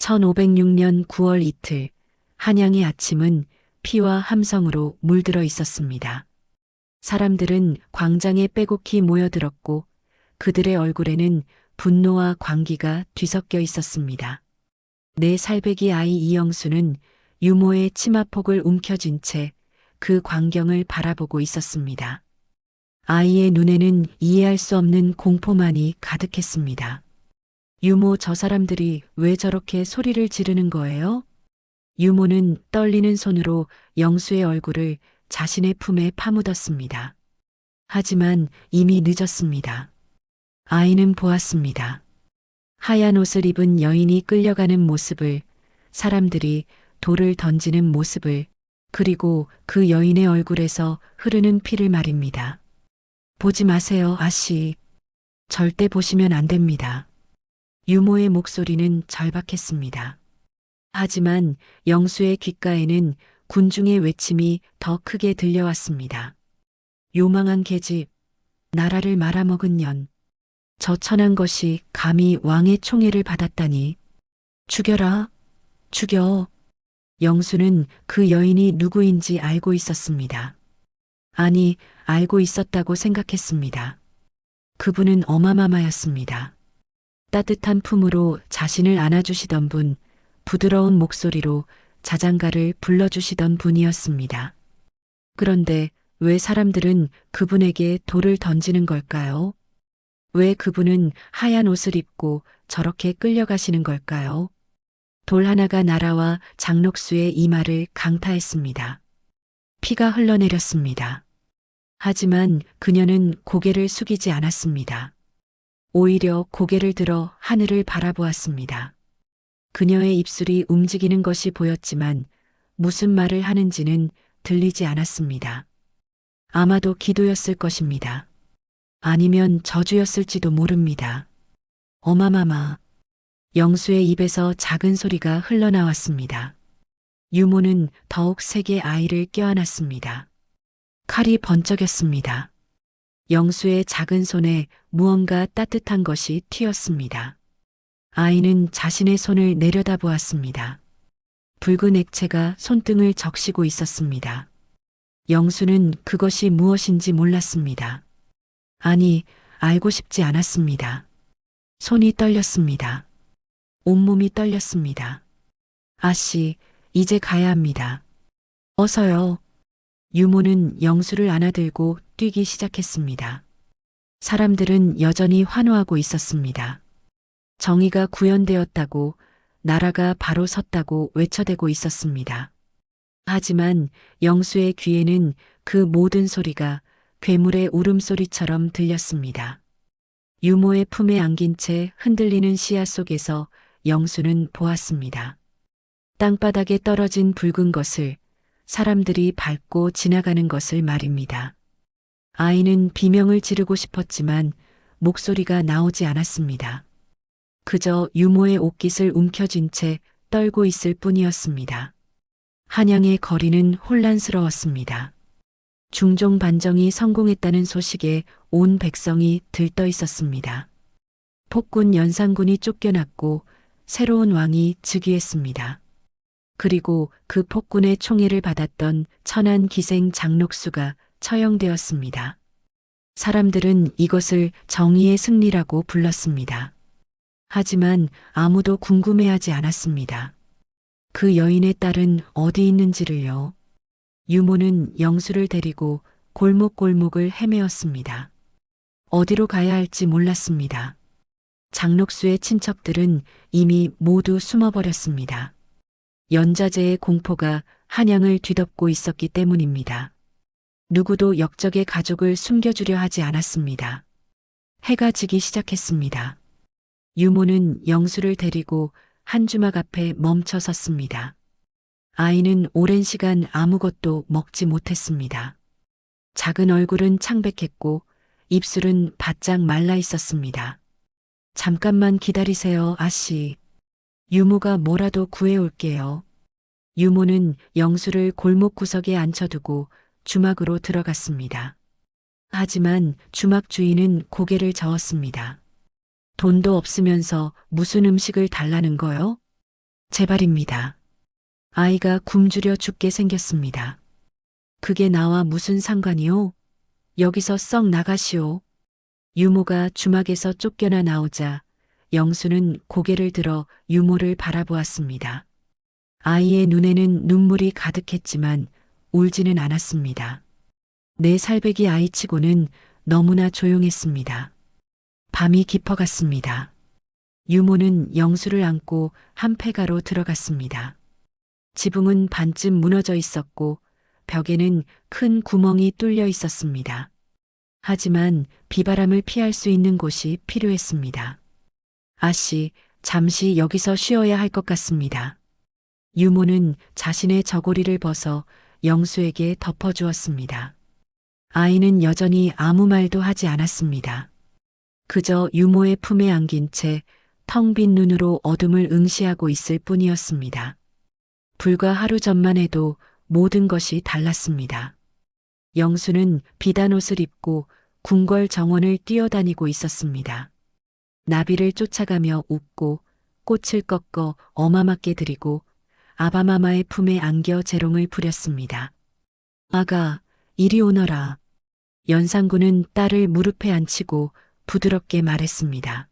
1506년 9월 이틀, 한양의 아침은 피와 함성으로 물들어 있었습니다. 사람들은 광장에 빼곡히 모여들었고 그들의 얼굴에는 분노와 광기가 뒤섞여 있었습니다. 네 살배기 아이 이영수는 유모의 치마폭을 움켜쥔 채 그 광경을 바라보고 있었습니다. 아이의 눈에는 이해할 수 없는 공포만이 가득했습니다. 유모, 저 사람들이 왜 저렇게 소리를 지르는 거예요? 유모는 떨리는 손으로 영수의 얼굴을 자신의 품에 파묻었습니다. 하지만 이미 늦었습니다. 아이는 보았습니다. 하얀 옷을 입은 여인이 끌려가는 모습을, 사람들이 돌을 던지는 모습을, 그리고 그 여인의 얼굴에서 흐르는 피를 말입니다. 보지 마세요, 아씨. 절대 보시면 안 됩니다. 유모의 목소리는 절박했습니다. 하지만 영수의 귓가에는 군중의 외침이 더 크게 들려왔습니다. 요망한 계집, 나라를 말아먹은 년, 저 천한 것이 감히 왕의 총애를 받았다니. 죽여라, 죽여. 영수는 그 여인이 누구인지 알고 있었습니다. 아니, 알고 있었다고 생각했습니다. 그분은 어마마마였습니다. 따뜻한 품으로 자신을 안아주시던 분, 부드러운 목소리로 자장가를 불러주시던 분이었습니다. 그런데 왜 사람들은 그분에게 돌을 던지는 걸까요? 왜 그분은 하얀 옷을 입고 저렇게 끌려가시는 걸까요? 돌 하나가 날아와 장록수의 이마를 강타했습니다. 피가 흘러내렸습니다. 하지만 그녀는 고개를 숙이지 않았습니다. 오히려 고개를 들어 하늘을 바라보았습니다. 그녀의 입술이 움직이는 것이 보였지만 무슨 말을 하는지는 들리지 않았습니다. 아마도 기도였을 것입니다. 아니면 저주였을지도 모릅니다. 어마마마. 영수의 입에서 작은 소리가 흘러나왔습니다. 유모는 더욱 세게 아이를 껴안았습니다. 칼이 번쩍였습니다. 영수의 작은 손에 무언가 따뜻한 것이 튀었습니다. 아이는 자신의 손을 내려다보았습니다. 붉은 액체가 손등을 적시고 있었습니다. 영수는 그것이 무엇인지 몰랐습니다. 아니, 알고 싶지 않았습니다. 손이 떨렸습니다. 온몸이 떨렸습니다. 아씨, 이제 가야 합니다. 어서요. 유모는 영수를 안아들고 뛰기 시작했습니다. 사람들은 여전히 환호하고 있었습니다. 정의가 구현되었다고, 나라가 바로 섰다고 외쳐대고 있었습니다. 하지만 영수의 귀에는 그 모든 소리가 괴물의 울음소리처럼 들렸습니다. 유모의 품에 안긴 채 흔들리는 씨앗 속에서 영수는 보았습니다. 땅바닥에 떨어진 붉은 것을, 사람들이 밟고 지나가는 것을 말입니다. 아이는 비명을 지르고 싶었지만 목소리가 나오지 않았습니다. 그저 유모의 옷깃을 움켜쥔 채 떨고 있을 뿐이었습니다. 한양의 거리는 혼란스러웠습니다. 중종 반정이 성공했다는 소식에 온 백성이 들떠 있었습니다. 폭군 연산군이 쫓겨났고 새로운 왕이 즉위했습니다. 그리고 그 폭군의 총애를 받았던 천안 기생 장록수가 처형되었습니다. 사람들은 이것을 정의의 승리라고 불렀습니다. 하지만 아무도 궁금해하지 않았습니다. 그 여인의 딸은 어디 있는지를요. 유모는 영수를 데리고 골목골목을 헤매었습니다. 어디로 가야 할지 몰랐습니다. 장록수의 친척들은 이미 모두 숨어버렸습니다. 연자제의 공포가 한양을 뒤덮고 있었기 때문입니다. 누구도 역적의 가족을 숨겨주려 하지 않았습니다. 해가 지기 시작했습니다. 유모는 영수를 데리고 한 주막 앞에 멈춰 섰습니다. 아이는 오랜 시간 아무것도 먹지 못했습니다. 작은 얼굴은 창백했고 입술은 바짝 말라 있었습니다. 잠깐만 기다리세요, 아씨. 유모가 뭐라도 구해올게요. 유모는 영수를 골목 구석에 앉혀두고 주막으로 들어갔습니다. 하지만 주막 주인은 고개를 저었습니다. 돈도 없으면서 무슨 음식을 달라는 거요? 제발입니다. 아이가 굶주려 죽게 생겼습니다. 그게 나와 무슨 상관이오? 여기서 썩 나가시오. 유모가 주막에서 쫓겨나 나오자 영수는 고개를 들어 유모를 바라보았습니다. 아이의 눈에는 눈물이 가득했지만 울지는 않았습니다. 내 살배기 아이치고는 너무나 조용했습니다. 밤이 깊어갔습니다. 유모는 영수를 안고 한패가로 들어갔습니다. 지붕은 반쯤 무너져 있었고 벽에는 큰 구멍이 뚫려 있었습니다. 하지만 비바람을 피할 수 있는 곳이 필요했습니다. 아씨, 잠시 여기서 쉬어야 할 것 같습니다. 유모는 자신의 저고리를 벗어 영수에게 덮어주었습니다. 아이는 여전히 아무 말도 하지 않았습니다. 그저 유모의 품에 안긴 채 텅 빈 눈으로 어둠을 응시하고 있을 뿐이었습니다. 불과 하루 전만 해도 모든 것이 달랐습니다. 영수는 비단 옷을 입고 궁궐 정원을 뛰어다니고 있었습니다. 나비를 쫓아가며 웃고 꽃을 꺾어 어마맞게 들이고 아바마마의 품에 안겨 재롱을 부렸습니다. 아가, 이리 오너라. 연산군은 딸을 무릎에 앉히고 부드럽게 말했습니다.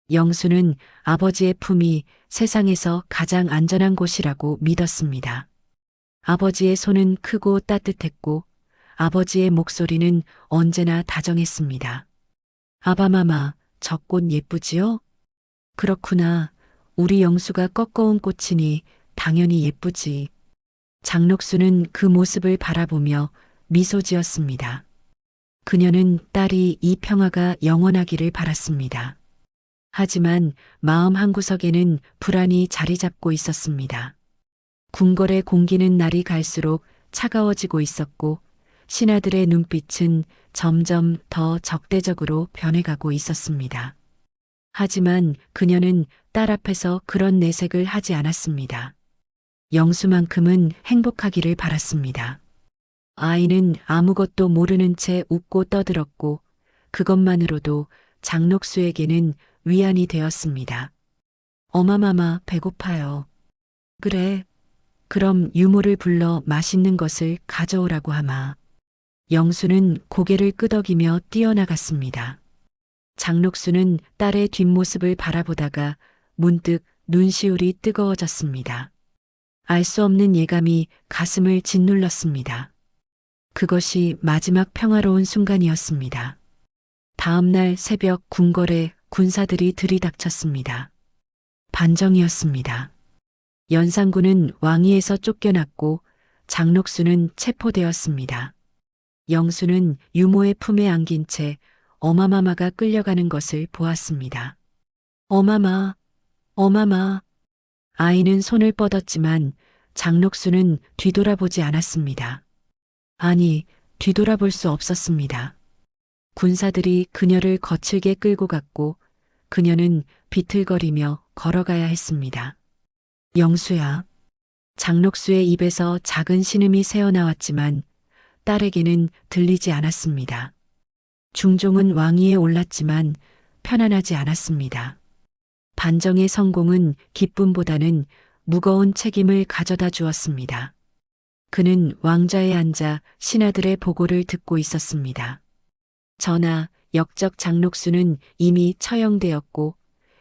영수는 아버지의 품이 세상에서 가장 안전한 곳이라고 믿었습니다. 아버지의 손은 크고 따뜻했고 아버지의 목소리는 언제나 다정했습니다. 아바마마, 저 꽃 예쁘지요? 그렇구나. 우리 영수가 꺾어온 꽃이니 당연히 예쁘지. 장록수는 그 모습을 바라보며 미소 지었습니다. 그녀는 딸이 이 평화가 영원하기를 바랐습니다. 하지만 마음 한구석에는 불안이 자리 잡고 있었습니다. 궁궐의 공기는 날이 갈수록 차가워지고 있었고 신하들의 눈빛은 점점 더 적대적으로 변해가고 있었습니다. 하지만 그녀는 딸 앞에서 그런 내색을 하지 않았습니다. 영수만큼은 행복하기를 바랐습니다. 아이는 아무것도 모르는 채 웃고 떠들었고 그것만으로도 장록수에게는 위안이 되었습니다. 어마마마 배고파요. 그래. 그럼 유모를 불러 맛있는 것을 가져오라고 하마. 영수는 고개를 끄덕이며 뛰어나갔습니다. 장록수는 딸의 뒷모습을 바라보다가 문득 눈시울이 뜨거워졌습니다. 알 수 없는 예감이 가슴을 짓눌렀습니다. 그것이 마지막 평화로운 순간이었습니다. 다음 날 새벽 궁궐에 군사들이 들이닥쳤습니다. 반정이었습니다. 연산군은 왕위에서 쫓겨났고 장록수는 체포되었습니다. 영수는 유모의 품에 안긴 채 어마마마가 끌려가는 것을 보았습니다. 어마마, 어마마. 아이는 손을 뻗었지만 장록수는 뒤돌아보지 않았습니다. 아니, 뒤돌아볼 수 없었습니다. 군사들이 그녀를 거칠게 끌고 갔고 그녀는 비틀거리며 걸어가야 했습니다. 영수야. 장록수의 입에서 작은 신음이 새어나왔지만 딸에게는 들리지 않았습니다. 중종은 왕위에 올랐지만 편안하지 않았습니다. 반정의 성공은 기쁨보다는 무거운 책임을 가져다 주었습니다. 그는 왕좌에 앉아 신하들의 보고를 듣고 있었습니다. 전하, 역적 장록수는 이미 처형되었고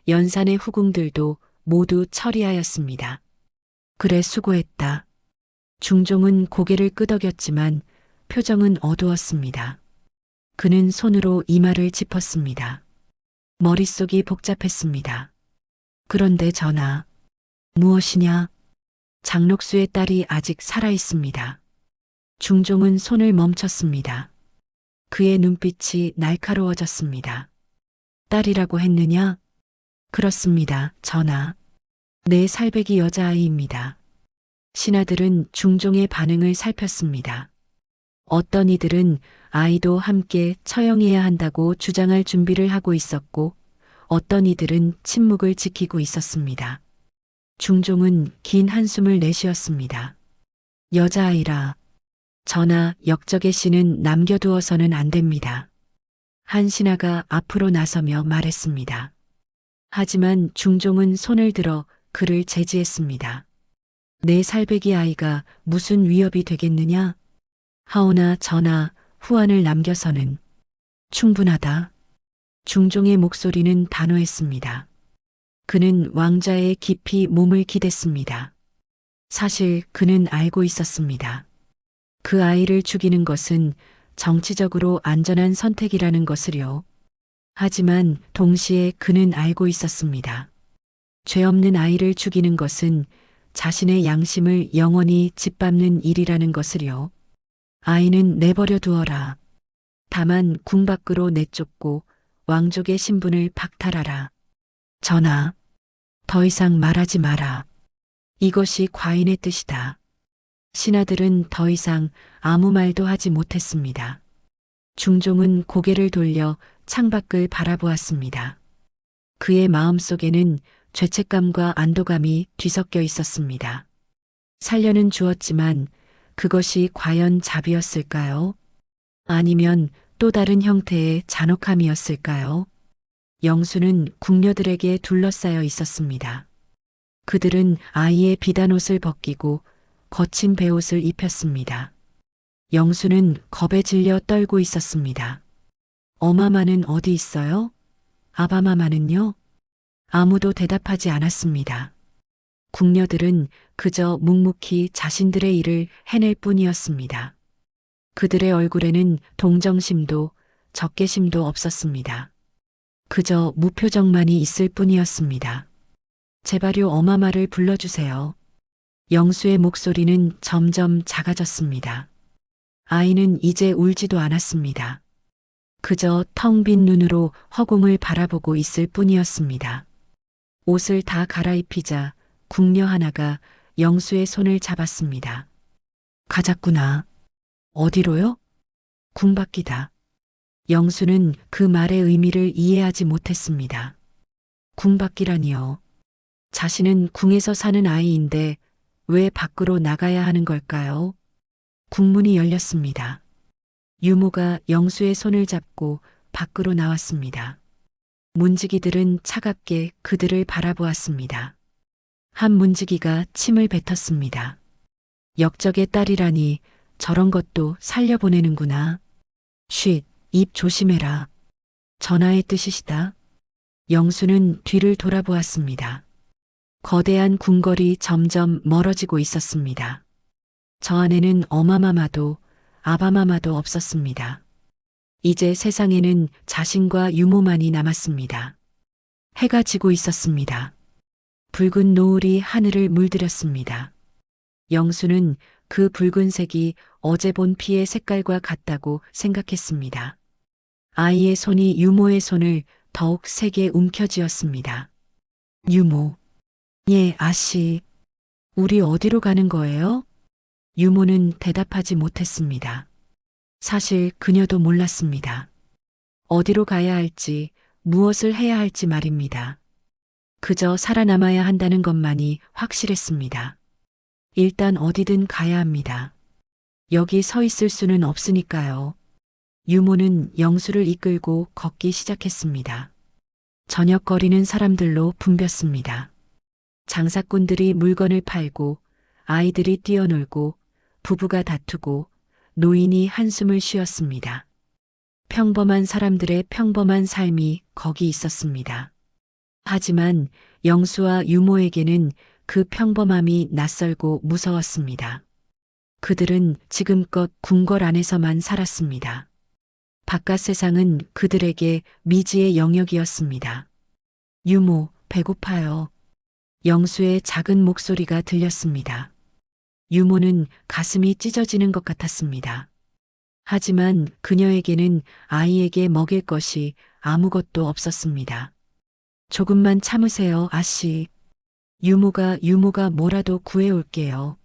연산의 후궁들도 모두 처리하였습니다. 그래 수고했다. 중종은 고개를 끄덕였지만 표정은 어두웠습니다. 그는 손으로 이마를 짚었습니다. 머릿속이 복잡했습니다. 그런데 전하, 무엇이냐? 장록수의 딸이 아직 살아 있습니다. 중종은 손을 멈췄습니다. 그의 눈빛이 날카로워졌습니다. 딸이라고 했느냐? 그렇습니다, 전하. 내 살배기 여자아이입니다. 신하들은 중종의 반응을 살폈습니다. 어떤 이들은 아이도 함께 처형해야 한다고 주장할 준비를 하고 있었고 어떤 이들은 침묵을 지키고 있었습니다. 중종은 긴 한숨을 내쉬었습니다. 여자아이라. 전하, 역적의 씨는 남겨두어서는 안 됩니다. 한 신하가 앞으로 나서며 말했습니다. 하지만 중종은 손을 들어 그를 제지했습니다. 내 살배기 아이가 무슨 위협이 되겠느냐? 하오나 저나 후안을 남겨서는 충분하다. 중종의 목소리는 단호했습니다. 그는 왕좌에 깊이 몸을 기댔습니다. 사실 그는 알고 있었습니다. 그 아이를 죽이는 것은 정치적으로 안전한 선택이라는 것을요. 하지만 동시에 그는 알고 있었습니다. 죄 없는 아이를 죽이는 것은 자신의 양심을 영원히 짓밟는 일이라는 것을요. 아이는 내버려 두어라. 다만 궁 밖으로 내쫓고 왕족의 신분을 박탈하라. 전하, 더 이상 말하지 마라. 이것이 과인의 뜻이다. 신하들은 더 이상 아무 말도 하지 못했습니다. 중종은 고개를 돌려 창밖을 바라보았습니다. 그의 마음속에는 죄책감과 안도감이 뒤섞여 있었습니다. 살려는 주었지만 그것이 과연 자비였을까요? 아니면 또 다른 형태의 잔혹함이었을까요? 영수는 궁녀들에게 둘러싸여 있었습니다. 그들은 아이의 비단옷을 벗기고 거친 베옷을 입혔습니다. 영수는 겁에 질려 떨고 있었습니다. 어마마는 어디 있어요? 아바마마는요? 아무도 대답하지 않았습니다. 궁녀들은 그저 묵묵히 자신들의 일을 해낼 뿐이었습니다. 그들의 얼굴에는 동정심도 적개심도 없었습니다. 그저 무표정만이 있을 뿐이었습니다. 제발요 어마마를 불러주세요. 영수의 목소리는 점점 작아졌습니다. 아이는 이제 울지도 않았습니다. 그저 텅 빈 눈으로 허공을 바라보고 있을 뿐이었습니다. 옷을 다 갈아입히자 궁녀 하나가 영수의 손을 잡았습니다. 가자꾸나. 어디로요? 궁 밖이다. 영수는 그 말의 의미를 이해하지 못했습니다. 궁 밖이라니요. 자신은 궁에서 사는 아이인데 왜 밖으로 나가야 하는 걸까요? 궁문이 열렸습니다. 유모가 영수의 손을 잡고 밖으로 나왔습니다. 문지기들은 차갑게 그들을 바라보았습니다. 한 문지기가 침을 뱉었습니다. 역적의 딸이라니 저런 것도 살려보내는구나. 쉿, 입 조심해라. 전하의 뜻이시다. 영수는 뒤를 돌아보았습니다. 거대한 궁궐이 점점 멀어지고 있었습니다. 저 안에는 어마마마도 아바마마도 없었습니다. 이제 세상에는 자신과 유모만이 남았습니다. 해가 지고 있었습니다. 붉은 노을이 하늘을 물들였습니다. 영수는 그 붉은색이 어제 본 피의 색깔과 같다고 생각했습니다. 아이의 손이 유모의 손을 더욱 세게 움켜쥐었습니다. 유모. 예, 아씨. 우리 어디로 가는 거예요? 유모는 대답하지 못했습니다. 사실 그녀도 몰랐습니다. 어디로 가야 할지, 무엇을 해야 할지 말입니다. 그저 살아남아야 한다는 것만이 확실했습니다. 일단 어디든 가야 합니다. 여기 서 있을 수는 없으니까요. 유모는 영수를 이끌고 걷기 시작했습니다. 저녁거리는 사람들로 붐볐습니다. 장사꾼들이 물건을 팔고 아이들이 뛰어놀고 부부가 다투고 노인이 한숨을 쉬었습니다. 평범한 사람들의 평범한 삶이 거기 있었습니다. 하지만 영수와 유모에게는 그 평범함이 낯설고 무서웠습니다. 그들은 지금껏 궁궐 안에서만 살았습니다. 바깥 세상은 그들에게 미지의 영역이었습니다. 유모, 배고파요. 영수의 작은 목소리가 들렸습니다. 유모는 가슴이 찢어지는 것 같았습니다. 하지만 그녀에게는 아이에게 먹일 것이 아무것도 없었습니다. 조금만 참으세요, 아씨. 유모가 뭐라도 구해올게요.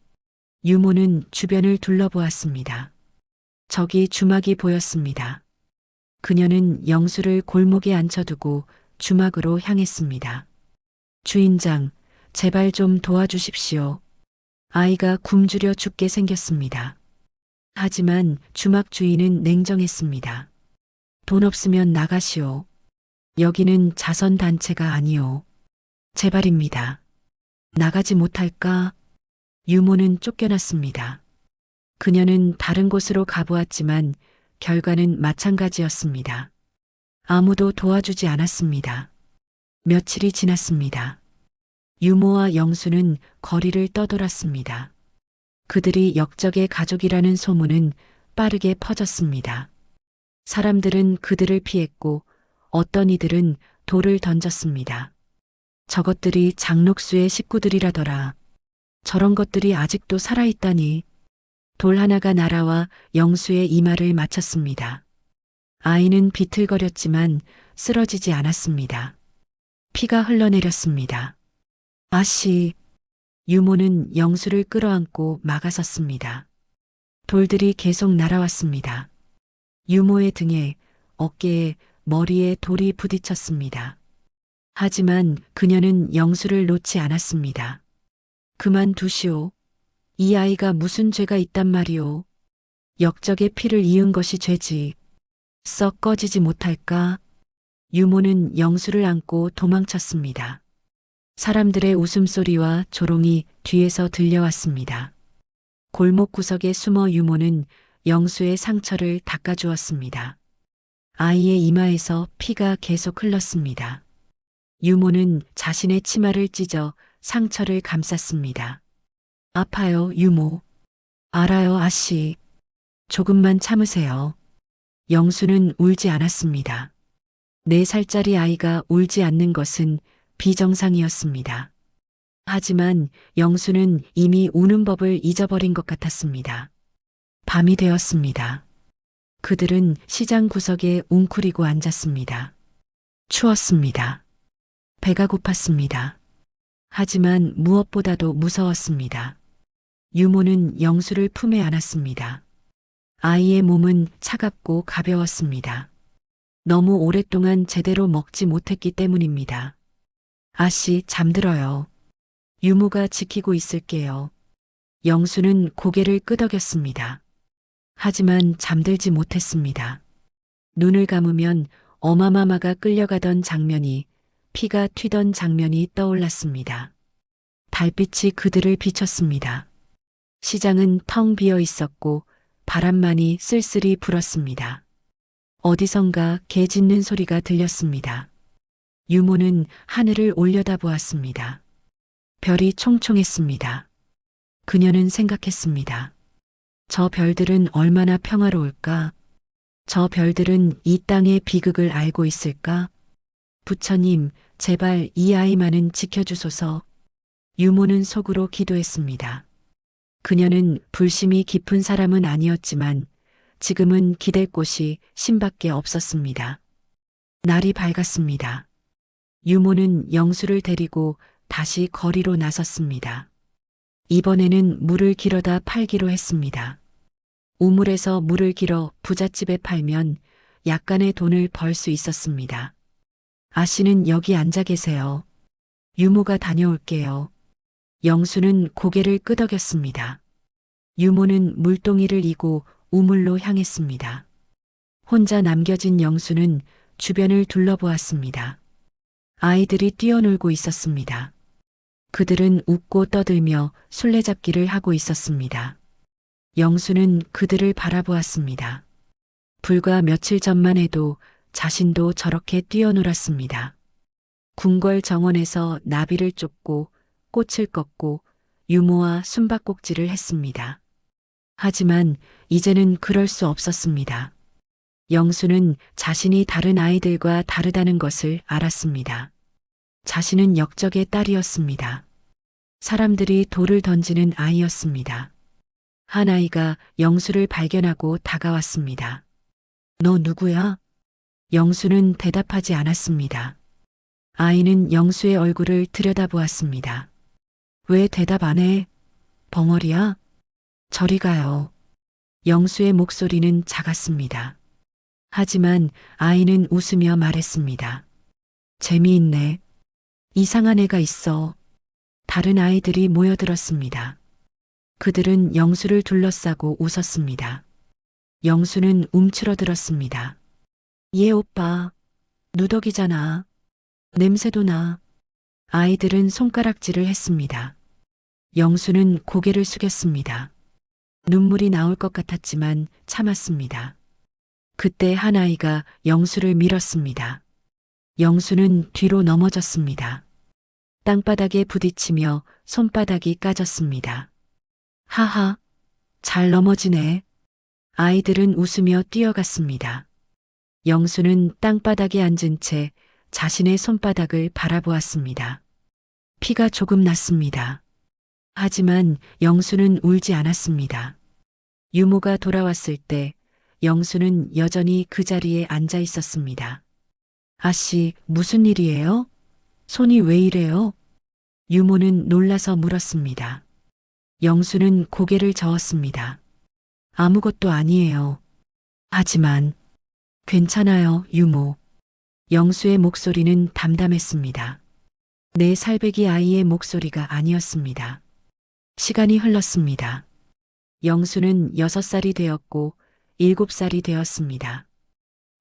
유모는 주변을 둘러보았습니다. 저기 주막이 보였습니다. 그녀는 영수를 골목에 앉혀두고 주막으로 향했습니다. 주인장, 제발 좀 도와주십시오. 아이가 굶주려 죽게 생겼습니다. 하지만 주막 주인은 냉정했습니다. 돈 없으면 나가시오. 여기는 자선단체가 아니오. 제발입니다. 나가지 못할까? 유모는 쫓겨났습니다. 그녀는 다른 곳으로 가보았지만 결과는 마찬가지였습니다. 아무도 도와주지 않았습니다. 며칠이 지났습니다. 유모와 영수는 거리를 떠돌았습니다. 그들이 역적의 가족이라는 소문은 빠르게 퍼졌습니다. 사람들은 그들을 피했고 어떤 이들은 돌을 던졌습니다. 저것들이 장록수의 식구들이라더라. 저런 것들이 아직도 살아있다니. 돌 하나가 날아와 영수의 이마를 맞췄습니다. 아이는 비틀거렸지만 쓰러지지 않았습니다. 피가 흘러내렸습니다. 아씨, 유모는 영수를 끌어안고 막아섰습니다. 돌들이 계속 날아왔습니다. 유모의 등에, 어깨에, 머리에 돌이 부딪혔습니다. 하지만 그녀는 영수를 놓지 않았습니다. 그만두시오. 이 아이가 무슨 죄가 있단 말이오. 역적의 피를 이은 것이 죄지. 썩 꺼지지 못할까? 유모는 영수를 안고 도망쳤습니다. 사람들의 웃음소리와 조롱이 뒤에서 들려왔습니다. 골목 구석에 숨어 유모는 영수의 상처를 닦아주었습니다. 아이의 이마에서 피가 계속 흘렀습니다. 유모는 자신의 치마를 찢어 상처를 감쌌습니다. 아파요, 유모. 알아요, 아씨. 조금만 참으세요. 영수는 울지 않았습니다. 4살짜리 아이가 울지 않는 것은 비정상이었습니다. 하지만 영수는 이미 우는 법을 잊어버린 것 같았습니다. 밤이 되었습니다. 그들은 시장 구석에 웅크리고 앉았습니다. 추웠습니다. 배가 고팠습니다. 하지만 무엇보다도 무서웠습니다. 유모는 영수를 품에 안았습니다. 아이의 몸은 차갑고 가벼웠습니다. 너무 오랫동안 제대로 먹지 못했기 때문입니다. 아씨, 잠들어요. 유모가 지키고 있을게요. 영수는 고개를 끄덕였습니다. 하지만 잠들지 못했습니다. 눈을 감으면 어마마마가 끌려가던 장면이, 피가 튀던 장면이 떠올랐습니다. 달빛이 그들을 비췄습니다. 시장은 텅 비어 있었고 바람만이 쓸쓸히 불었습니다. 어디선가 개 짖는 소리가 들렸습니다. 유모는 하늘을 올려다보았습니다. 별이 총총했습니다. 그녀는 생각했습니다. 저 별들은 얼마나 평화로울까? 저 별들은 이 땅의 비극을 알고 있을까? 부처님, 제발 이 아이만은 지켜주소서. 유모는 속으로 기도했습니다. 그녀는 불심이 깊은 사람은 아니었지만 지금은 기댈 곳이 신밖에 없었습니다. 날이 밝았습니다. 유모는 영수를 데리고 다시 거리로 나섰습니다. 이번에는 물을 길어다 팔기로 했습니다. 우물에서 물을 길어 부잣집에 팔면 약간의 돈을 벌 수 있었습니다. 아씨는 여기 앉아 계세요. 유모가 다녀올게요. 영수는 고개를 끄덕였습니다. 유모는 물동이를 이고 우물로 향했습니다. 혼자 남겨진 영수는 주변을 둘러보았습니다. 아이들이 뛰어놀고 있었습니다. 그들은 웃고 떠들며 술래잡기를 하고 있었습니다. 영수는 그들을 바라보았습니다. 불과 며칠 전만 해도 자신도 저렇게 뛰어놀았습니다. 궁궐 정원에서 나비를 쫓고 꽃을 꺾고 유모와 숨바꼭질을 했습니다. 하지만 이제는 그럴 수 없었습니다. 영수는 자신이 다른 아이들과 다르다는 것을 알았습니다. 자신은 역적의 딸이었습니다. 사람들이 돌을 던지는 아이였습니다. 한 아이가 영수를 발견하고 다가왔습니다. 너 누구야? 영수는 대답하지 않았습니다. 아이는 영수의 얼굴을 들여다보았습니다. 왜 대답 안 해? 벙어리야? 저리 가요. 영수의 목소리는 작았습니다. 하지만 아이는 웃으며 말했습니다. 재미있네. 이상한 애가 있어. 다른 아이들이 모여들었습니다. 그들은 영수를 둘러싸고 웃었습니다. 영수는 움츠러들었습니다. 얘 오빠, 누더기잖아. 냄새도 나. 아이들은 손가락질을 했습니다. 영수는 고개를 숙였습니다. 눈물이 나올 것 같았지만 참았습니다. 그때 한 아이가 영수를 밀었습니다. 영수는 뒤로 넘어졌습니다. 땅바닥에 부딪히며 손바닥이 까졌습니다. 하하, 잘 넘어지네. 아이들은 웃으며 뛰어갔습니다. 영수는 땅바닥에 앉은 채 자신의 손바닥을 바라보았습니다. 피가 조금 났습니다. 하지만 영수는 울지 않았습니다. 유모가 돌아왔을 때 영수는 여전히 그 자리에 앉아 있었습니다. 아씨, 무슨 일이에요? 손이 왜 이래요? 유모는 놀라서 물었습니다. 영수는 고개를 저었습니다. 아무것도 아니에요. 하지만 괜찮아요, 유모. 영수의 목소리는 담담했습니다. 내 살배기 아이의 목소리가 아니었습니다. 시간이 흘렀습니다. 영수는 6살이 되었고 7살이 되었습니다.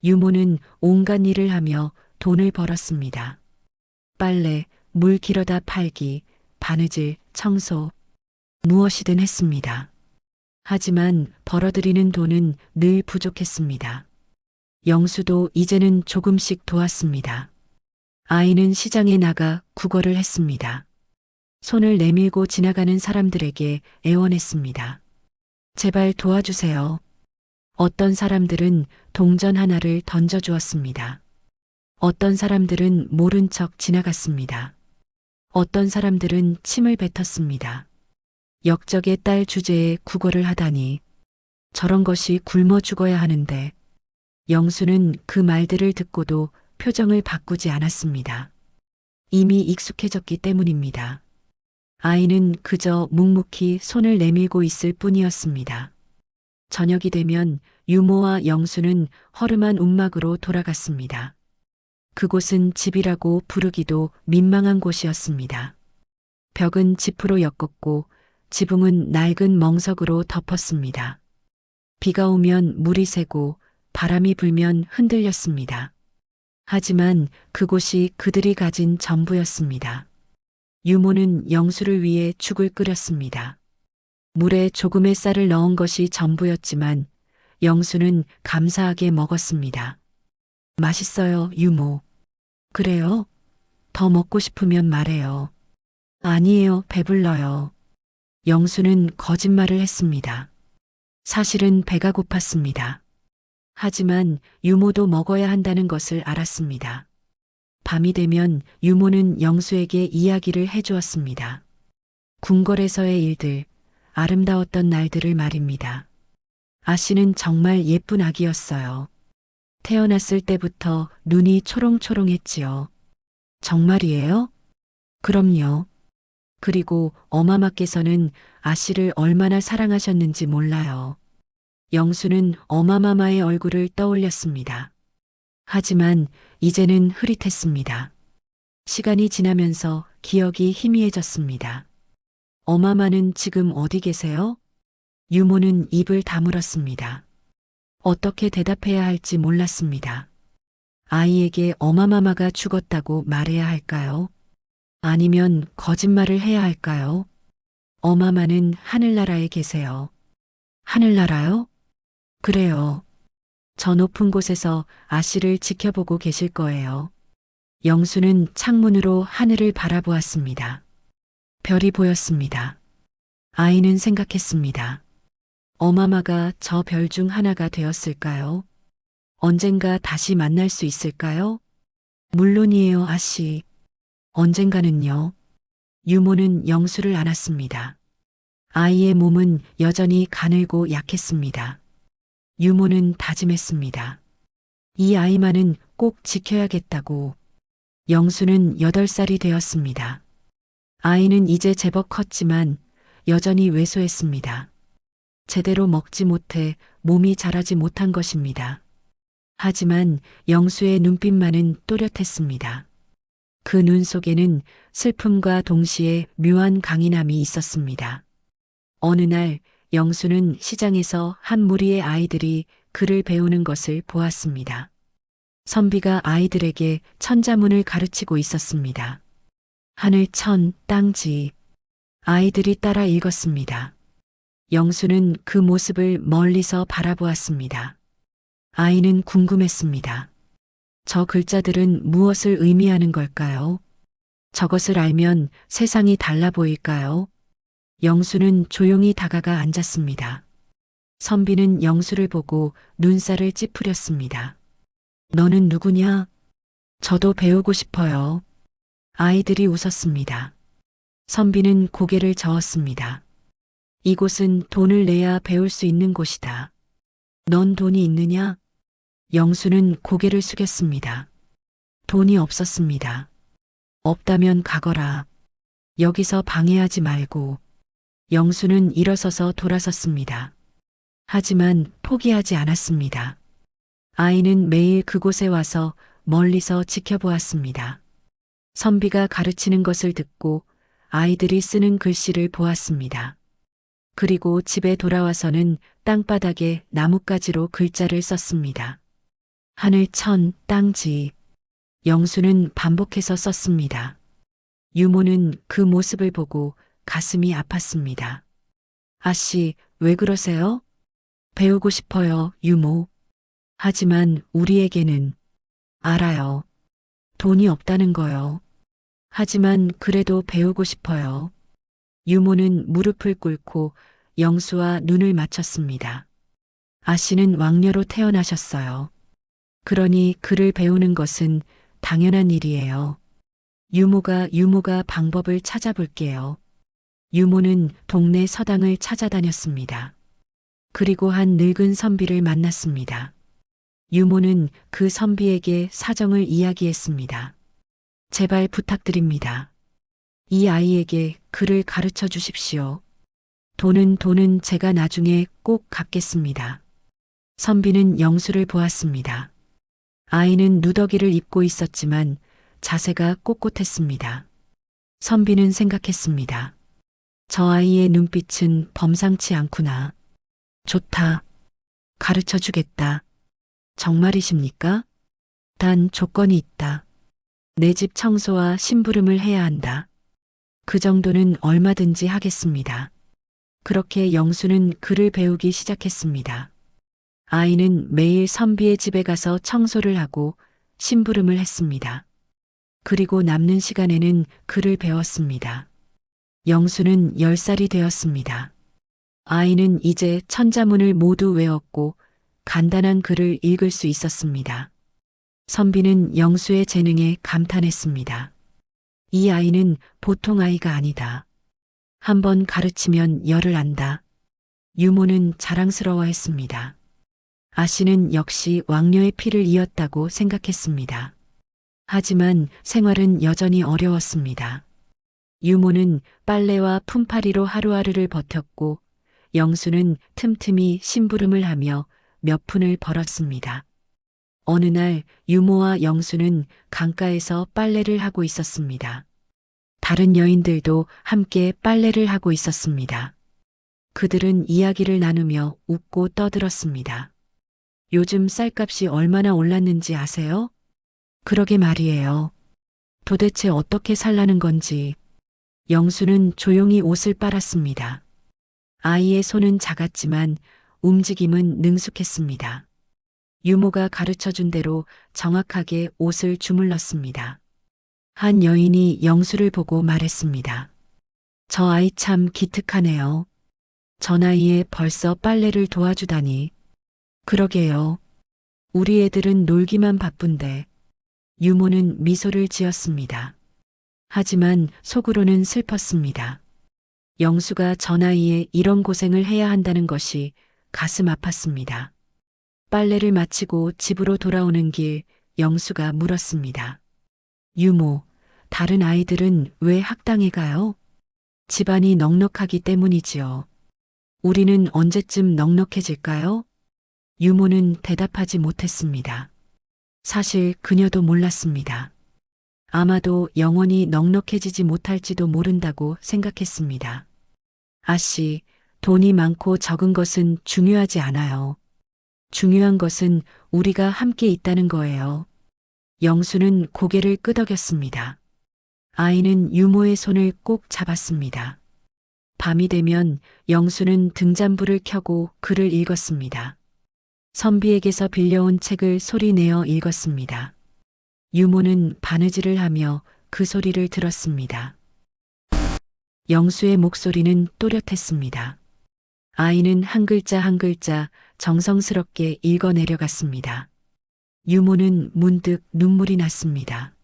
유모는 온갖 일을 하며 돈을 벌었습니다. 빨래, 물 길어다 팔기, 바느질, 청소, 무엇이든 했습니다. 하지만 벌어들이는 돈은 늘 부족했습니다. 영수도 이제는 조금씩 도왔습니다. 아이는 시장에 나가 국어를 했습니다. 손을 내밀고 지나가는 사람들에게 애원했습니다. 제발 도와주세요. 어떤 사람들은 동전 하나를 던져주었습니다. 어떤 사람들은 모른 척 지나갔습니다. 어떤 사람들은 침을 뱉었습니다. 역적의 딸 주제에 국어를 하다니 저런 것이 굶어 죽어야 하는데 영수는 그 말들을 듣고도 표정을 바꾸지 않았습니다. 이미 익숙해졌기 때문입니다. 아이는 그저 묵묵히 손을 내밀고 있을 뿐이었습니다. 저녁이 되면 유모와 영수는 허름한 움막으로 돌아갔습니다. 그곳은 집이라고 부르기도 민망한 곳이었습니다. 벽은 지프로 엮었고 지붕은 낡은 멍석으로 덮었습니다. 비가 오면 물이 새고 바람이 불면 흔들렸습니다. 하지만 그곳이 그들이 가진 전부였습니다. 유모는 영수를 위해 죽을 끓였습니다. 물에 조금의 쌀을 넣은 것이 전부였지만 영수는 감사하게 먹었습니다. 맛있어요, 유모. 그래요? 더 먹고 싶으면 말해요. 아니에요, 배불러요. 영수는 거짓말을 했습니다. 사실은 배가 고팠습니다. 하지만 유모도 먹어야 한다는 것을 알았습니다. 밤이 되면 유모는 영수에게 이야기를 해주었습니다. 궁궐에서의 일들, 아름다웠던 날들을 말입니다. 아씨는 정말 예쁜 아기였어요. 태어났을 때부터 눈이 초롱초롱했지요. 정말이에요? 그럼요. 그리고 어마마께서는 아씨를 얼마나 사랑하셨는지 몰라요. 영수는 어마마마의 얼굴을 떠올렸습니다. 하지만 이제는 흐릿했습니다. 시간이 지나면서 기억이 희미해졌습니다. 어마마는 지금 어디 계세요? 유모는 입을 다물었습니다. 어떻게 대답해야 할지 몰랐습니다. 아이에게 어마마마가 죽었다고 말해야 할까요? 아니면 거짓말을 해야 할까요? 어마마는 하늘나라에 계세요. 하늘나라요? 그래요. 저 높은 곳에서 아씨를 지켜보고 계실 거예요. 영수는 창문으로 하늘을 바라보았습니다. 별이 보였습니다. 아이는 생각했습니다. 어마마가 저 별 중 하나가 되었을까요? 언젠가 다시 만날 수 있을까요? 물론이에요, 아씨. 언젠가는요. 유모는 영수를 안았습니다. 아이의 몸은 여전히 가늘고 약했습니다. 유모는 다짐했습니다. 이 아이만은 꼭 지켜야겠다고. 영수는 8살이 되었습니다. 아이는 이제 제법 컸지만 여전히 왜소했습니다. 제대로 먹지 못해 몸이 자라지 못한 것입니다. 하지만 영수의 눈빛만은 또렷했습니다. 그 눈 속에는 슬픔과 동시에 묘한 강인함이 있었습니다. 어느 날 영수는 시장에서 한 무리의 아이들이 글을 배우는 것을 보았습니다. 선비가 아이들에게 천자문을 가르치고 있었습니다. 하늘 천, 땅 지. 아이들이 따라 읽었습니다. 영수는 그 모습을 멀리서 바라보았습니다. 아이는 궁금했습니다. 저 글자들은 무엇을 의미하는 걸까요? 저것을 알면 세상이 달라 보일까요? 영수는 조용히 다가가 앉았습니다. 선비는 영수를 보고 눈살을 찌푸렸습니다. 너는 누구냐? 저도 배우고 싶어요. 아이들이 웃었습니다. 선비는 고개를 저었습니다. 이곳은 돈을 내야 배울 수 있는 곳이다. 넌 돈이 있느냐? 영수는 고개를 숙였습니다. 돈이 없었습니다. 없다면 가거라. 여기서 방해하지 말고. 영수는 일어서서 돌아섰습니다. 하지만 포기하지 않았습니다. 아이는 매일 그곳에 와서 멀리서 지켜보았습니다. 선비가 가르치는 것을 듣고 아이들이 쓰는 글씨를 보았습니다. 그리고 집에 돌아와서는 땅바닥에 나뭇가지로 글자를 썼습니다. 하늘 천, 땅 지. 영수는 반복해서 썼습니다. 유모는 그 모습을 보고 가슴이 아팠습니다. 아씨, 왜 그러세요? 배우고 싶어요, 유모. 하지만 우리에게는 알아요. 돈이 없다는 거요. 하지만 그래도 배우고 싶어요. 유모는 무릎을 꿇고 영수와 눈을 맞췄습니다. 아씨는 왕녀로 태어나셨어요. 그러니 글을 배우는 것은 당연한 일이에요. 유모가 방법을 찾아볼게요. 유모는 동네 서당을 찾아다녔습니다. 그리고 한 늙은 선비를 만났습니다. 유모는 그 선비에게 사정을 이야기했습니다. 제발 부탁드립니다. 이 아이에게 글을 가르쳐 주십시오. 돈은 제가 나중에 꼭 갚겠습니다. 선비는 영수를 보았습니다. 아이는 누더기를 입고 있었지만 자세가 꼿꼿했습니다. 선비는 생각했습니다. 저 아이의 눈빛은 범상치 않구나. 좋다. 가르쳐 주겠다. 정말이십니까? 단 조건이 있다. 내 집 청소와 심부름을 해야 한다. 그 정도는 얼마든지 하겠습니다. 그렇게 영수는 글을 배우기 시작했습니다. 아이는 매일 선비의 집에 가서 청소를 하고 심부름을 했습니다. 그리고 남는 시간에는 글을 배웠습니다. 영수는 10살이 되었습니다. 아이는 이제 천자문을 모두 외웠고 간단한 글을 읽을 수 있었습니다. 선비는 영수의 재능에 감탄했습니다. 이 아이는 보통 아이가 아니다. 한번 가르치면 열을 안다. 유모는 자랑스러워했습니다. 아씨는 역시 왕녀의 피를 이었다고 생각했습니다. 하지만 생활은 여전히 어려웠습니다. 유모는 빨래와 품팔이로 하루하루를 버텼고 영수는 틈틈이 심부름을 하며 몇 푼을 벌었습니다. 어느 날 유모와 영수는 강가에서 빨래를 하고 있었습니다. 다른 여인들도 함께 빨래를 하고 있었습니다. 그들은 이야기를 나누며 웃고 떠들었습니다. 요즘 쌀값이 얼마나 올랐는지 아세요? 그러게 말이에요. 도대체 어떻게 살라는 건지. 영수는 조용히 옷을 빨았습니다. 아이의 손은 작았지만 움직임은 능숙했습니다. 유모가 가르쳐준 대로 정확하게 옷을 주물렀습니다. 한 여인이 영수를 보고 말했습니다. 저 아이 참 기특하네요. 저 나이에 벌써 빨래를 도와주다니. 그러게요. 우리 애들은 놀기만 바쁜데. 유모는 미소를 지었습니다. 하지만 속으로는 슬펐습니다. 영수가 저 나이에 이런 고생을 해야 한다는 것이 가슴 아팠습니다. 빨래를 마치고 집으로 돌아오는 길 영수가 물었습니다. 유모, 다른 아이들은 왜 학당에 가요? 집안이 넉넉하기 때문이지요. 우리는 언제쯤 넉넉해질까요? 유모는 대답하지 못했습니다. 사실 그녀도 몰랐습니다. 아마도 영원히 넉넉해지지 못할지도 모른다고 생각했습니다. 아씨, 돈이 많고 적은 것은 중요하지 않아요. 중요한 것은 우리가 함께 있다는 거예요. 영수는 고개를 끄덕였습니다. 아이는 유모의 손을 꼭 잡았습니다. 밤이 되면 영수는 등잔불을 켜고 글을 읽었습니다. 선비에게서 빌려온 책을 소리내어 읽었습니다. 유모는 바느질을 하며 그 소리를 들었습니다. 영수의 목소리는 또렷했습니다. 아이는 한 글자 한 글자 정성스럽게 읽어 내려갔습니다. 유모는 문득 눈물이 났습니다.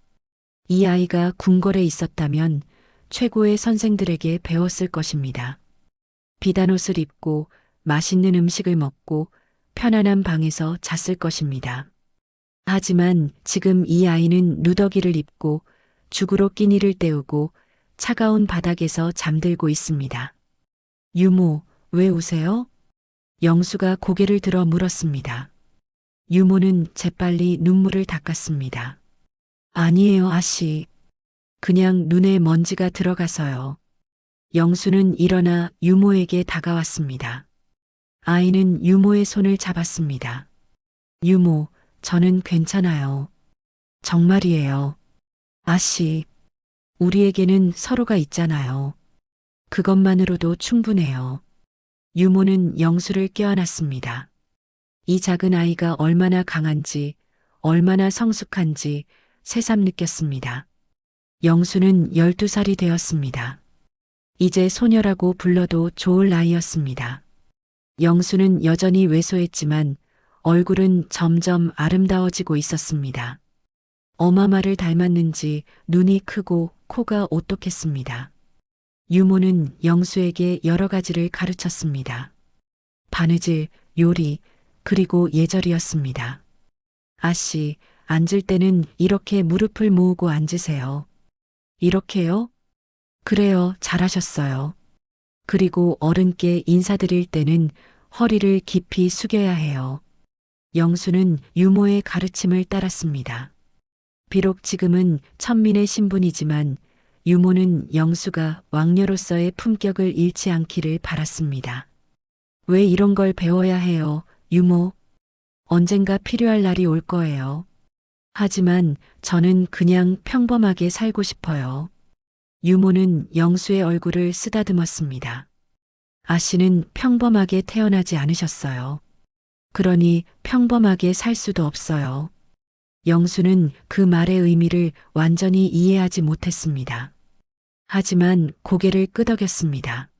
이 아이가 궁궐에 있었다면 최고의 선생들에게 배웠을 것입니다. 비단 옷을 입고 맛있는 음식을 먹고 편안한 방에서 잤을 것입니다. 하지만 지금 이 아이는 누더기를 입고 죽으로 끼니를 때우고 차가운 바닥에서 잠들고 있습니다. 유모, 왜 우세요? 영수가 고개를 들어 물었습니다. 유모는 재빨리 눈물을 닦았습니다. 아니에요, 아씨. 그냥 눈에 먼지가 들어가서요. 영수는 일어나 유모에게 다가왔습니다. 아이는 유모의 손을 잡았습니다. 유모, 저는 괜찮아요. 정말이에요. 아씨, 우리에게는 서로가 있잖아요. 그것만으로도 충분해요. 유모는 영수를 껴안았습니다. 이 작은 아이가 얼마나 강한지, 얼마나 성숙한지 새삼 느꼈습니다. 영수는 12살이 되었습니다. 이제 소녀라고 불러도 좋을 나이였습니다. 영수는 여전히 왜소했지만 얼굴은 점점 아름다워지고 있었습니다. 엄마를 닮았는지 눈이 크고 코가 오똑했습니다. 유모는 영수에게 여러 가지를 가르쳤습니다. 바느질, 요리, 그리고 예절이었습니다. 아씨, 앉을 때는 이렇게 무릎을 모으고 앉으세요. 이렇게요? 그래요, 잘하셨어요. 그리고 어른께 인사드릴 때는 허리를 깊이 숙여야 해요. 영수는 유모의 가르침을 따랐습니다. 비록 지금은 천민의 신분이지만 유모는 영수가 왕녀로서의 품격을 잃지 않기를 바랐습니다. 왜 이런 걸 배워야 해요, 유모? 언젠가 필요할 날이 올 거예요. 하지만 저는 그냥 평범하게 살고 싶어요. 유모는 영수의 얼굴을 쓰다듬었습니다. 아씨는 평범하게 태어나지 않으셨어요. 그러니 평범하게 살 수도 없어요. 영수는 그 말의 의미를 완전히 이해하지 못했습니다. 하지만 고개를 끄덕였습니다.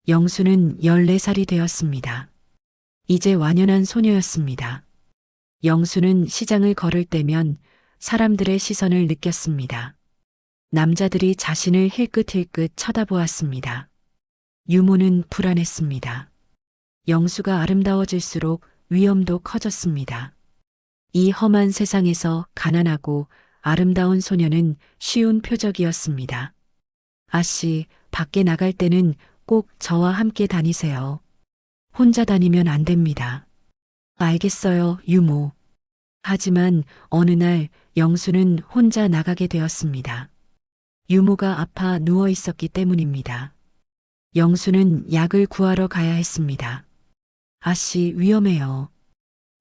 영수는 14살이 되었습니다. 이제 완연한 소녀였습니다. 영수는 시장을 걸을 때면 사람들의 시선을 느꼈습니다. 남자들이 자신을 힐끗힐끗 쳐다보았습니다. 유모는 불안했습니다. 영수가 아름다워질수록 위험도 커졌습니다. 이 험한 세상에서 가난하고 아름다운 소녀는 쉬운 표적이었습니다. 아씨, 밖에 나갈 때는 꼭 저와 함께 다니세요. 혼자 다니면 안 됩니다. 알겠어요, 유모. 하지만 어느 날 영수는 혼자 나가게 되었습니다. 유모가 아파 누워 있었기 때문입니다. 영수는 약을 구하러 가야 했습니다. 아씨, 위험해요.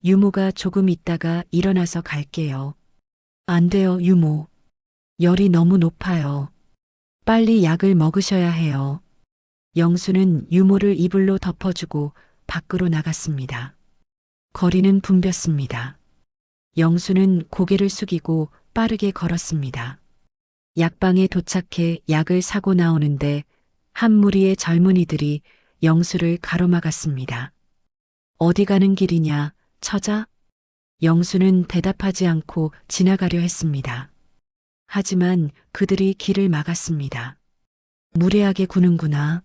유모가 조금 있다가 일어나서 갈게요. 안 돼요, 유모. 열이 너무 높아요. 빨리 약을 먹으셔야 해요. 영수는 유모를 이불로 덮어주고 밖으로 나갔습니다. 거리는 붐볐습니다. 영수는 고개를 숙이고 빠르게 걸었습니다. 약방에 도착해 약을 사고 나오는데 한 무리의 젊은이들이 영수를 가로막았습니다. 어디 가는 길이냐, 처자? 영수는 대답하지 않고 지나가려 했습니다. 하지만 그들이 길을 막았습니다. 무례하게 구는구나.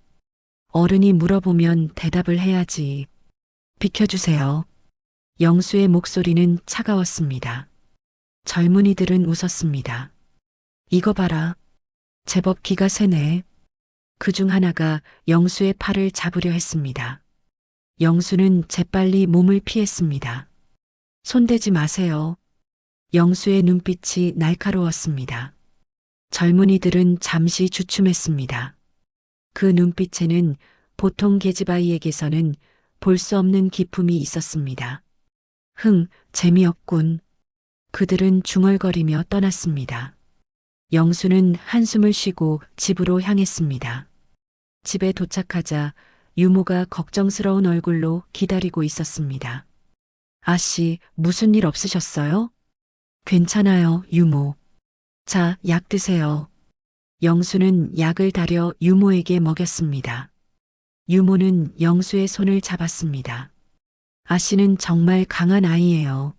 어른이 물어보면 대답을 해야지. 비켜주세요. 영수의 목소리는 차가웠습니다. 젊은이들은 웃었습니다. 이거 봐라. 제법 기가 세네. 그중 하나가 영수의 팔을 잡으려 했습니다. 영수는 재빨리 몸을 피했습니다. 손대지 마세요. 영수의 눈빛이 날카로웠습니다. 젊은이들은 잠시 주춤했습니다. 그 눈빛에는 보통 계집아이에게서는 볼 수 없는 기품이 있었습니다. 재미없군. 그들은 중얼거리며 떠났습니다. 영수는 한숨을 쉬고 집으로 향했습니다. 집에 도착하자 유모가 걱정스러운 얼굴로 기다리고 있었습니다. 아씨, 무슨 일 없으셨어요? 괜찮아요, 유모. 자, 약 드세요. 영수는 약을 다려 유모에게 먹였습니다. 유모는 영수의 손을 잡았습니다. 아씨는 정말 강한 아이예요.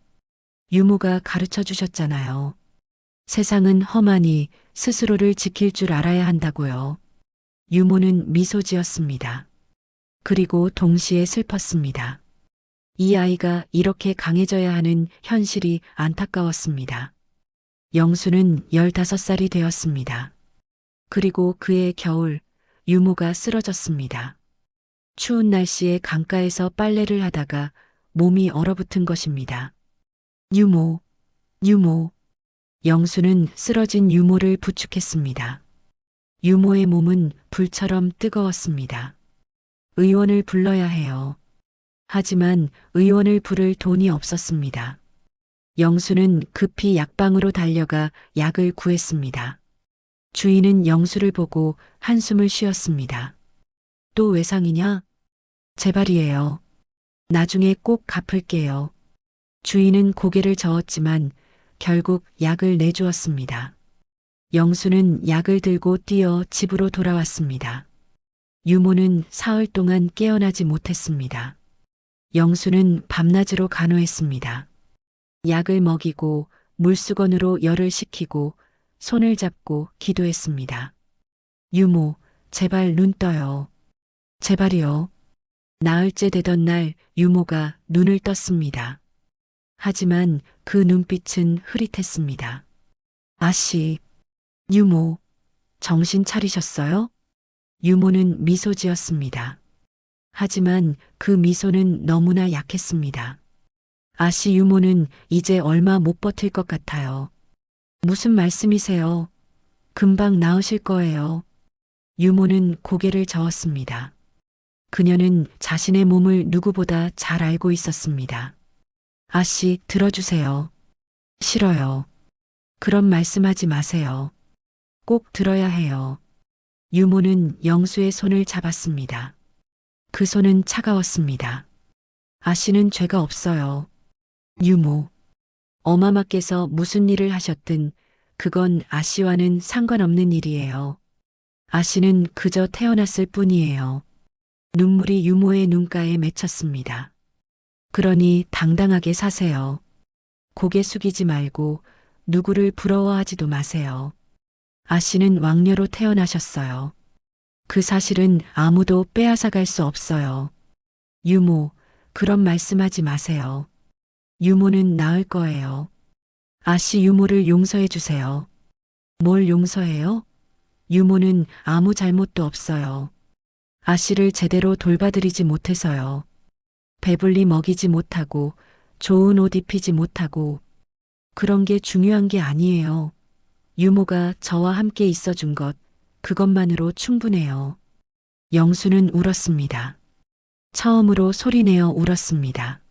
유모가 가르쳐 주셨잖아요. 세상은 험하니 스스로를 지킬 줄 알아야 한다고요. 유모는 미소 지었습니다. 그리고 동시에 슬펐습니다. 이 아이가 이렇게 강해져야 하는 현실이 안타까웠습니다. 영수는 15살이 되었습니다. 그리고 그해 겨울, 유모가 쓰러졌습니다. 추운 날씨에 강가에서 빨래를 하다가 몸이 얼어붙은 것입니다. 유모, 유모. 영수는 쓰러진 유모를 부축했습니다. 유모의 몸은 불처럼 뜨거웠습니다. 의원을 불러야 해요. 하지만 의원을 부를 돈이 없었습니다. 영수는 급히 약방으로 달려가 약을 구했습니다. 주인은 영수를 보고 한숨을 쉬었습니다. 또 외상이냐? 제발이에요. 나중에 꼭 갚을게요. 주인은 고개를 저었지만 결국 약을 내주었습니다. 영수는 약을 들고 뛰어 집으로 돌아왔습니다. 유모는 사흘 동안 깨어나지 못했습니다. 영수는 밤낮으로 간호했습니다. 약을 먹이고 물수건으로 열을 식히고 손을 잡고 기도했습니다. 유모, 제발 눈 떠요. 제발이요. 나흘째 되던 날 유모가 눈을 떴습니다. 하지만 그 눈빛은 흐릿했습니다. 아씨, 유모, 정신 차리셨어요? 유모는 미소 지었습니다. 하지만 그 미소는 너무나 약했습니다. 아씨, 유모는 이제 얼마 못 버틸 것 같아요. 무슨 말씀이세요? 금방 나으실 거예요. 유모는 고개를 저었습니다. 그녀는 자신의 몸을 누구보다 잘 알고 있었습니다. 아씨, 들어주세요. 싫어요. 그런 말씀하지 마세요. 꼭 들어야 해요. 유모는 영수의 손을 잡았습니다. 그 손은 차가웠습니다. 아씨는 죄가 없어요. 유모. 어마마께서 무슨 일을 하셨든 그건 아씨와는 상관없는 일이에요. 아씨는 그저 태어났을 뿐이에요. 눈물이 유모의 눈가에 맺혔습니다. 그러니 당당하게 사세요. 고개 숙이지 말고 누구를 부러워하지도 마세요. 아씨는 왕녀로 태어나셨어요. 그 사실은 아무도 빼앗아갈 수 없어요. 유모, 그런 말씀하지 마세요. 유모는 나을 거예요. 아씨, 유모를 용서해 주세요. 뭘 용서해요? 유모는 아무 잘못도 없어요. 아씨를 제대로 돌봐드리지 못해서요. 배불리 먹이지 못하고 좋은 옷 입히지 못하고 그런 게 중요한 게 아니에요. 유모가 저와 함께 있어준 것, 그것만으로 충분해요. 영수는 울었습니다. 처음으로 소리내어 울었습니다.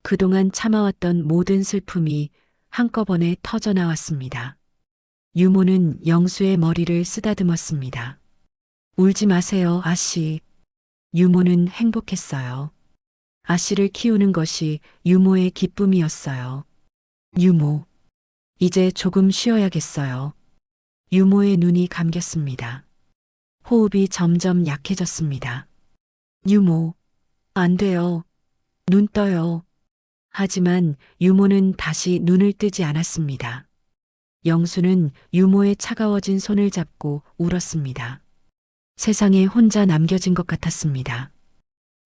그동안 참아왔던 모든 슬픔이 한꺼번에 터져 나왔습니다. 유모는 영수의 머리를 쓰다듬었습니다. 울지 마세요, 아씨. 유모는 행복했어요. 아씨를 키우는 것이 유모의 기쁨이었어요. 유모, 이제 조금 쉬어야겠어요. 유모의 눈이 감겼습니다. 호흡이 점점 약해졌습니다. 유모, 안 돼요. 눈 떠요. 하지만 유모는 다시 눈을 뜨지 않았습니다. 영수는 유모의 차가워진 손을 잡고 울었습니다. 세상에 혼자 남겨진 것 같았습니다.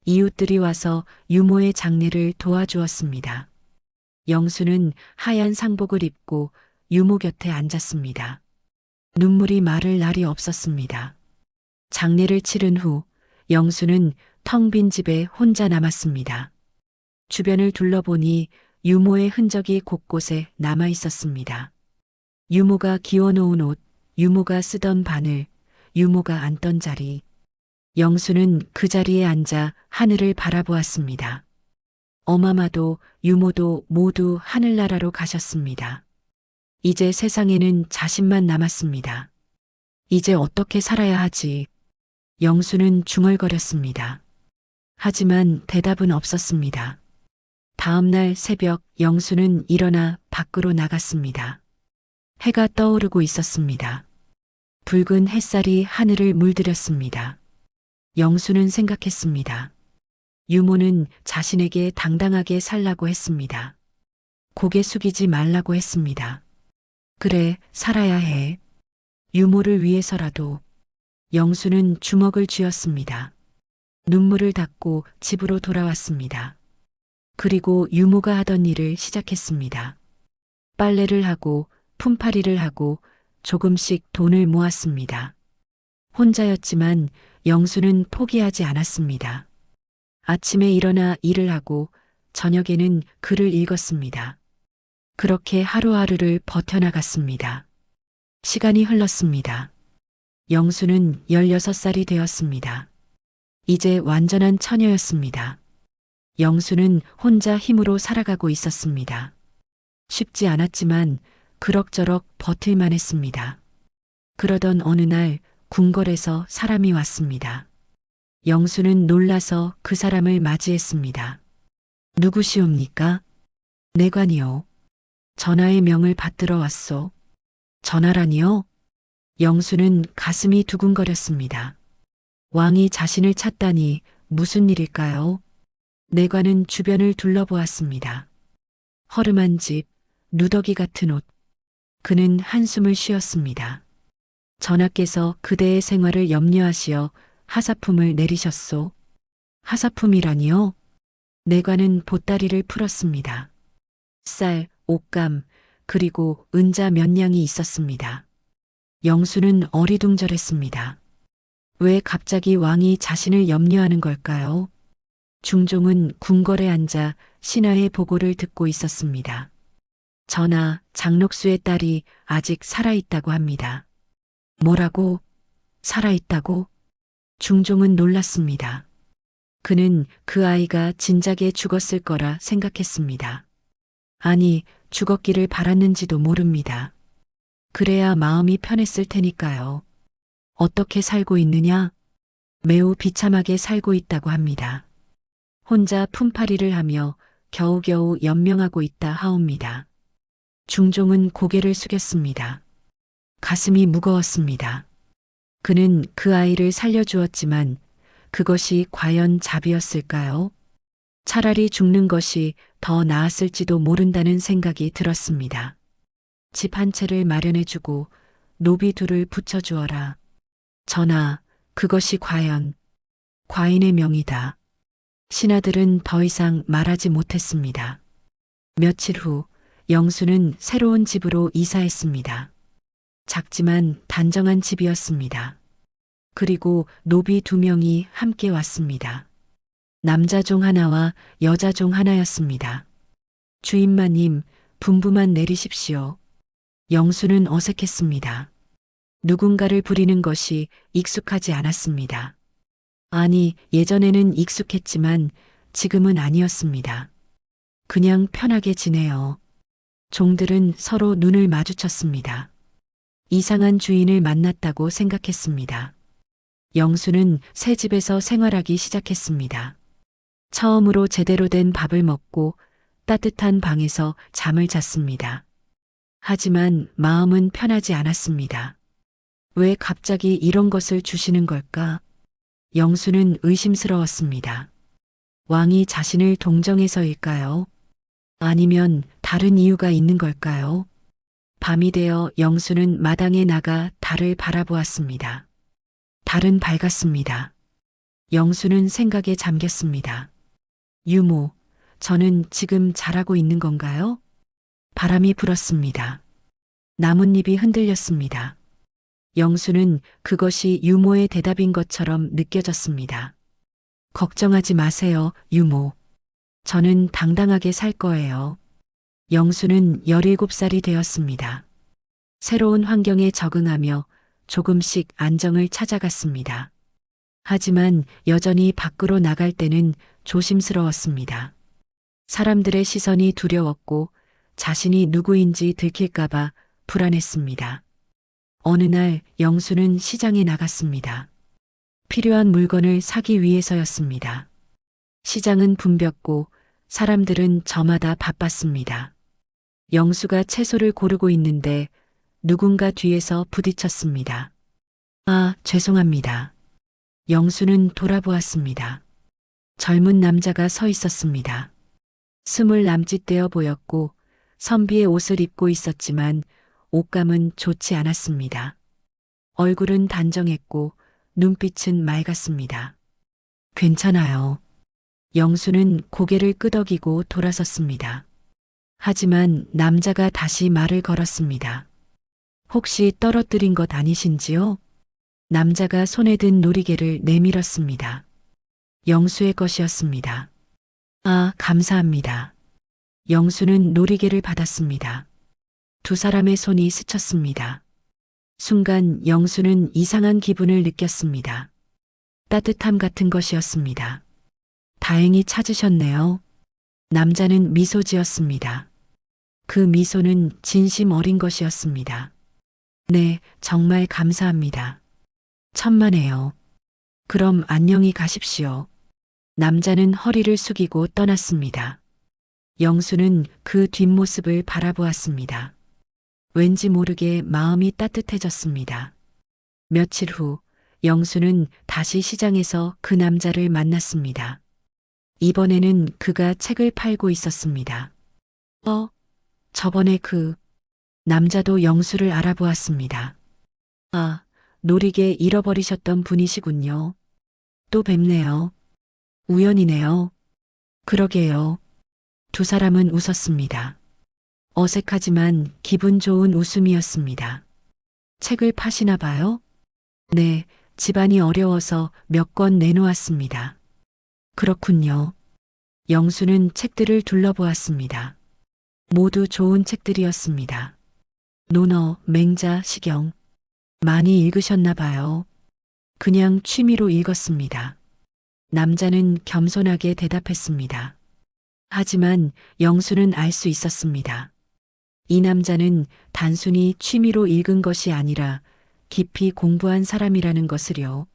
이웃들이 와서 유모의 장례를 도와주었습니다. 영수는 하얀 상복을 입고 유모 곁에 앉았습니다. 눈물이 마를 날이 없었습니다. 장례를 치른 후 영수는 텅 빈 집에 혼자 남았습니다. 주변을 둘러보니 유모의 흔적이 곳곳에 남아 있었습니다. 유모가 기워놓은 옷, 유모가 쓰던 바늘, 유모가 앉던 자리. 영수는 그 자리에 앉아 하늘을 바라보았습니다. 엄마마도 유모도 모두 하늘나라로 가셨습니다. 이제 세상에는 자신만 남았습니다. 이제 어떻게 살아야 하지? 영수는 중얼거렸습니다. 하지만 대답은 없었습니다. 다음 날 새벽 영수는 일어나 밖으로 나갔습니다. 해가 떠오르고 있었습니다. 붉은 햇살이 하늘을 물들였습니다. 영수는 생각했습니다. 유모는 자신에게 당당하게 살라고 했습니다. 고개 숙이지 말라고 했습니다. 그래, 살아야 해. 유모를 위해서라도. 영수는 주먹을 쥐었습니다. 눈물을 닦고 집으로 돌아왔습니다. 그리고 유모가 하던 일을 시작했습니다. 빨래를 하고 품팔이를 하고 조금씩 돈을 모았습니다. 혼자였지만 영수는 포기하지 않았습니다. 아침에 일어나 일을 하고 저녁에는 글을 읽었습니다. 그렇게 하루하루를 버텨나갔습니다. 시간이 흘렀습니다. 영수는 16살이 되었습니다. 이제 완전한 처녀였습니다. 영수는 혼자 힘으로 살아가고 있었습니다. 쉽지 않았지만 그럭저럭 버틸만 했습니다. 그러던 어느 날 궁궐에서 사람이 왔습니다. 영수는 놀라서 그 사람을 맞이했습니다. 누구시옵니까? 내관이요. 전하의 명을 받들어 왔소. 전하라니요? 영수는 가슴이 두근거렸습니다. 왕이 자신을 찾다니 무슨 일일까요? 내관은 주변을 둘러보았습니다. 허름한 집, 누더기 같은 옷. 그는 한숨을 쉬었습니다. 전하께서 그대의 생활을 염려하시어 하사품을 내리셨소. 하사품이라니요? 내관은 보따리를 풀었습니다. 쌀, 옷감, 그리고 은자 몇 냥이 있었습니다. 영수는 어리둥절했습니다. 왜 갑자기 왕이 자신을 염려하는 걸까요? 중종은 궁궐에 앉아 신하의 보고를 듣고 있었습니다. 전하, 장록수의 딸이 아직 살아있다고 합니다. 뭐라고? 살아있다고? 중종은 놀랐습니다. 그는 그 아이가 진작에 죽었을 거라 생각했습니다. 아니, 죽었기를 바랐는지도 모릅니다. 그래야 마음이 편했을 테니까요. 어떻게 살고 있느냐? 매우 비참하게 살고 있다고 합니다. 혼자 품팔이를 하며 겨우겨우 연명하고 있다 하옵니다. 중종은 고개를 숙였습니다. 가슴이 무거웠습니다. 그는 그 아이를 살려주었지만 그것이 과연 자비였을까요? 차라리 죽는 것이 더 나았을지도 모른다는 생각이 들었습니다. 집 한 채를 마련해주고 노비 둘을 붙여주어라. 전하, 그것이 과연 과인의 명이다. 신하들은 더 이상 말하지 못했습니다. 며칠 후 영수는 새로운 집으로 이사했습니다. 작지만 단정한 집이었습니다. 그리고 노비 2명이 함께 왔습니다. 남자종 하나와 여자종 하나였습니다. 주인마님, 분부만 내리십시오. 영수는 어색했습니다. 누군가를 부리는 것이 익숙하지 않았습니다. 아니, 예전에는 익숙했지만 지금은 아니었습니다. 그냥 편하게 지내요. 종들은 서로 눈을 마주쳤습니다. 이상한 주인을 만났다고 생각했습니다. 영수는 새 집에서 생활하기 시작했습니다. 처음으로 제대로 된 밥을 먹고 따뜻한 방에서 잠을 잤습니다. 하지만 마음은 편하지 않았습니다. 왜 갑자기 이런 것을 주시는 걸까? 영수는 의심스러웠습니다. 왕이 자신을 동정해서일까요? 아니면 다른 이유가 있는 걸까요? 밤이 되어 영수는 마당에 나가 달을 바라보았습니다. 달은 밝았습니다. 영수는 생각에 잠겼습니다. 유모, 저는 지금 잘하고 있는 건가요? 바람이 불었습니다. 나뭇잎이 흔들렸습니다. 영수는 그것이 유모의 대답인 것처럼 느껴졌습니다. 걱정하지 마세요, 유모. 저는 당당하게 살 거예요. 영수는 17살이 되었습니다. 새로운 환경에 적응하며 조금씩 안정을 찾아갔습니다. 하지만 여전히 밖으로 나갈 때는 조심스러웠습니다. 사람들의 시선이 두려웠고 자신이 누구인지 들킬까봐 불안했습니다. 어느 날 영수는 시장에 나갔습니다. 필요한 물건을 사기 위해서였습니다. 시장은 붐볐고 사람들은 저마다 바빴습니다. 영수가 채소를 고르고 있는데 누군가 뒤에서 부딪혔습니다. 아, 죄송합니다. 영수는 돌아보았습니다. 젊은 남자가 서 있었습니다. 20 남짓되어 보였고 선비의 옷을 입고 있었지만 옷감은 좋지 않았습니다. 얼굴은 단정했고 눈빛은 맑았습니다. 괜찮아요. 영수는 고개를 끄덕이고 돌아섰습니다. 하지만 남자가 다시 말을 걸었습니다. 혹시 떨어뜨린 것 아니신지요? 남자가 손에 든 놀이개를 내밀었습니다. 영수의 것이었습니다. 아, 감사합니다. 영수는 놀이개를 받았습니다. 두 사람의 손이 스쳤습니다. 순간 영수는 이상한 기분을 느꼈습니다. 따뜻함 같은 것이었습니다. 다행히 찾으셨네요. 남자는 미소 지었습니다. 그 미소는 진심 어린 것이었습니다. 네, 정말 감사합니다. 천만에요. 그럼 안녕히 가십시오. 남자는 허리를 숙이고 떠났습니다. 영수는 그 뒷모습을 바라보았습니다. 왠지 모르게 마음이 따뜻해졌습니다. 며칠 후 영수는 다시 시장에서 그 남자를 만났습니다. 이번에는 그가 책을 팔고 있었습니다. 저번에 그 남자도 영수를 알아보았습니다. 아, 놀이개 잃어버리셨던 분이시군요. 또 뵙네요. 우연이네요. 그러게요. 두 사람은 웃었습니다. 어색하지만 기분 좋은 웃음이었습니다. 책을 파시나 봐요? 네, 집안이 어려워서 몇 권 내놓았습니다. 그렇군요. 영수는 책들을 둘러보았습니다. 모두 좋은 책들이었습니다. 논어, 맹자, 시경. 많이 읽으셨나 봐요. 그냥 취미로 읽었습니다. 남자는 겸손하게 대답했습니다. 하지만 영수는 알 수 있었습니다. 이 남자는 단순히 취미로 읽은 것이 아니라 깊이 공부한 사람이라는 것을요.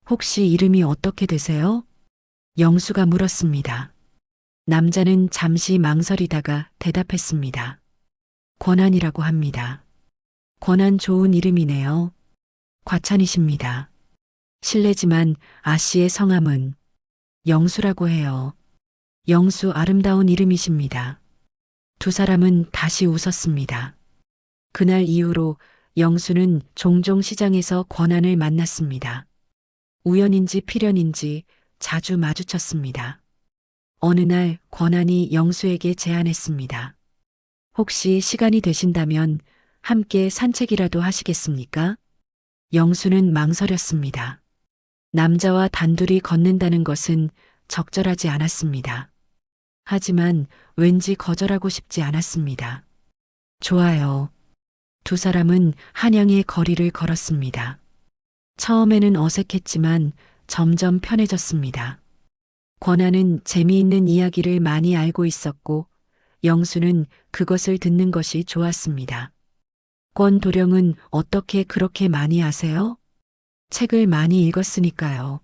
혹시 이름이 어떻게 되세요? 영수가 물었습니다. 남자는 잠시 망설이다가 대답했습니다. 권한이라고 합니다. 권한 좋은 이름이네요. 과찬이십니다. 실례지만 아씨의 성함은 영수라고 해요. 영수 아름다운 이름이십니다. 두 사람은 다시 웃었습니다. 그날 이후로 영수는 종종 시장에서 권한을 만났습니다. 우연인지 필연인지 자주 마주쳤습니다. 어느 날 권한이 영수에게 제안했습니다. 혹시 시간이 되신다면 함께 산책이라도 하시겠습니까? 영수는 망설였습니다. 남자와 단둘이 걷는다는 것은 적절하지 않았습니다. 하지만 왠지 거절하고 싶지 않았습니다. 좋아요. 두 사람은 한양의 거리를 걸었습니다. 처음에는 어색했지만 점점 편해졌습니다. 권한은 재미있는 이야기를 많이 알고 있었고 영수는 그것을 듣는 것이 좋았습니다. 권 도령은 어떻게 그렇게 많이 아세요? 책을 많이 읽었으니까요.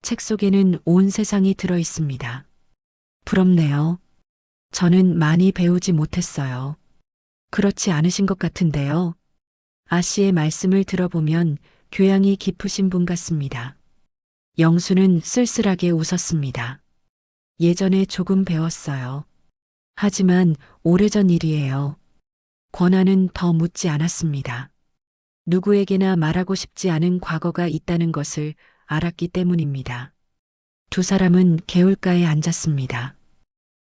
책 속에는 온 세상이 들어 있습니다. 부럽네요. 저는 많이 배우지 못했어요. 그렇지 않으신 것 같은데요. 아씨의 말씀을 들어보면 교양이 깊으신 분 같습니다. 영수는 쓸쓸하게 웃었습니다. 예전에 조금 배웠어요. 하지만 오래전 일이에요. 권한은 더 묻지 않았습니다. 누구에게나 말하고 싶지 않은 과거가 있다는 것을 알았기 때문입니다. 두 사람은 개울가에 앉았습니다.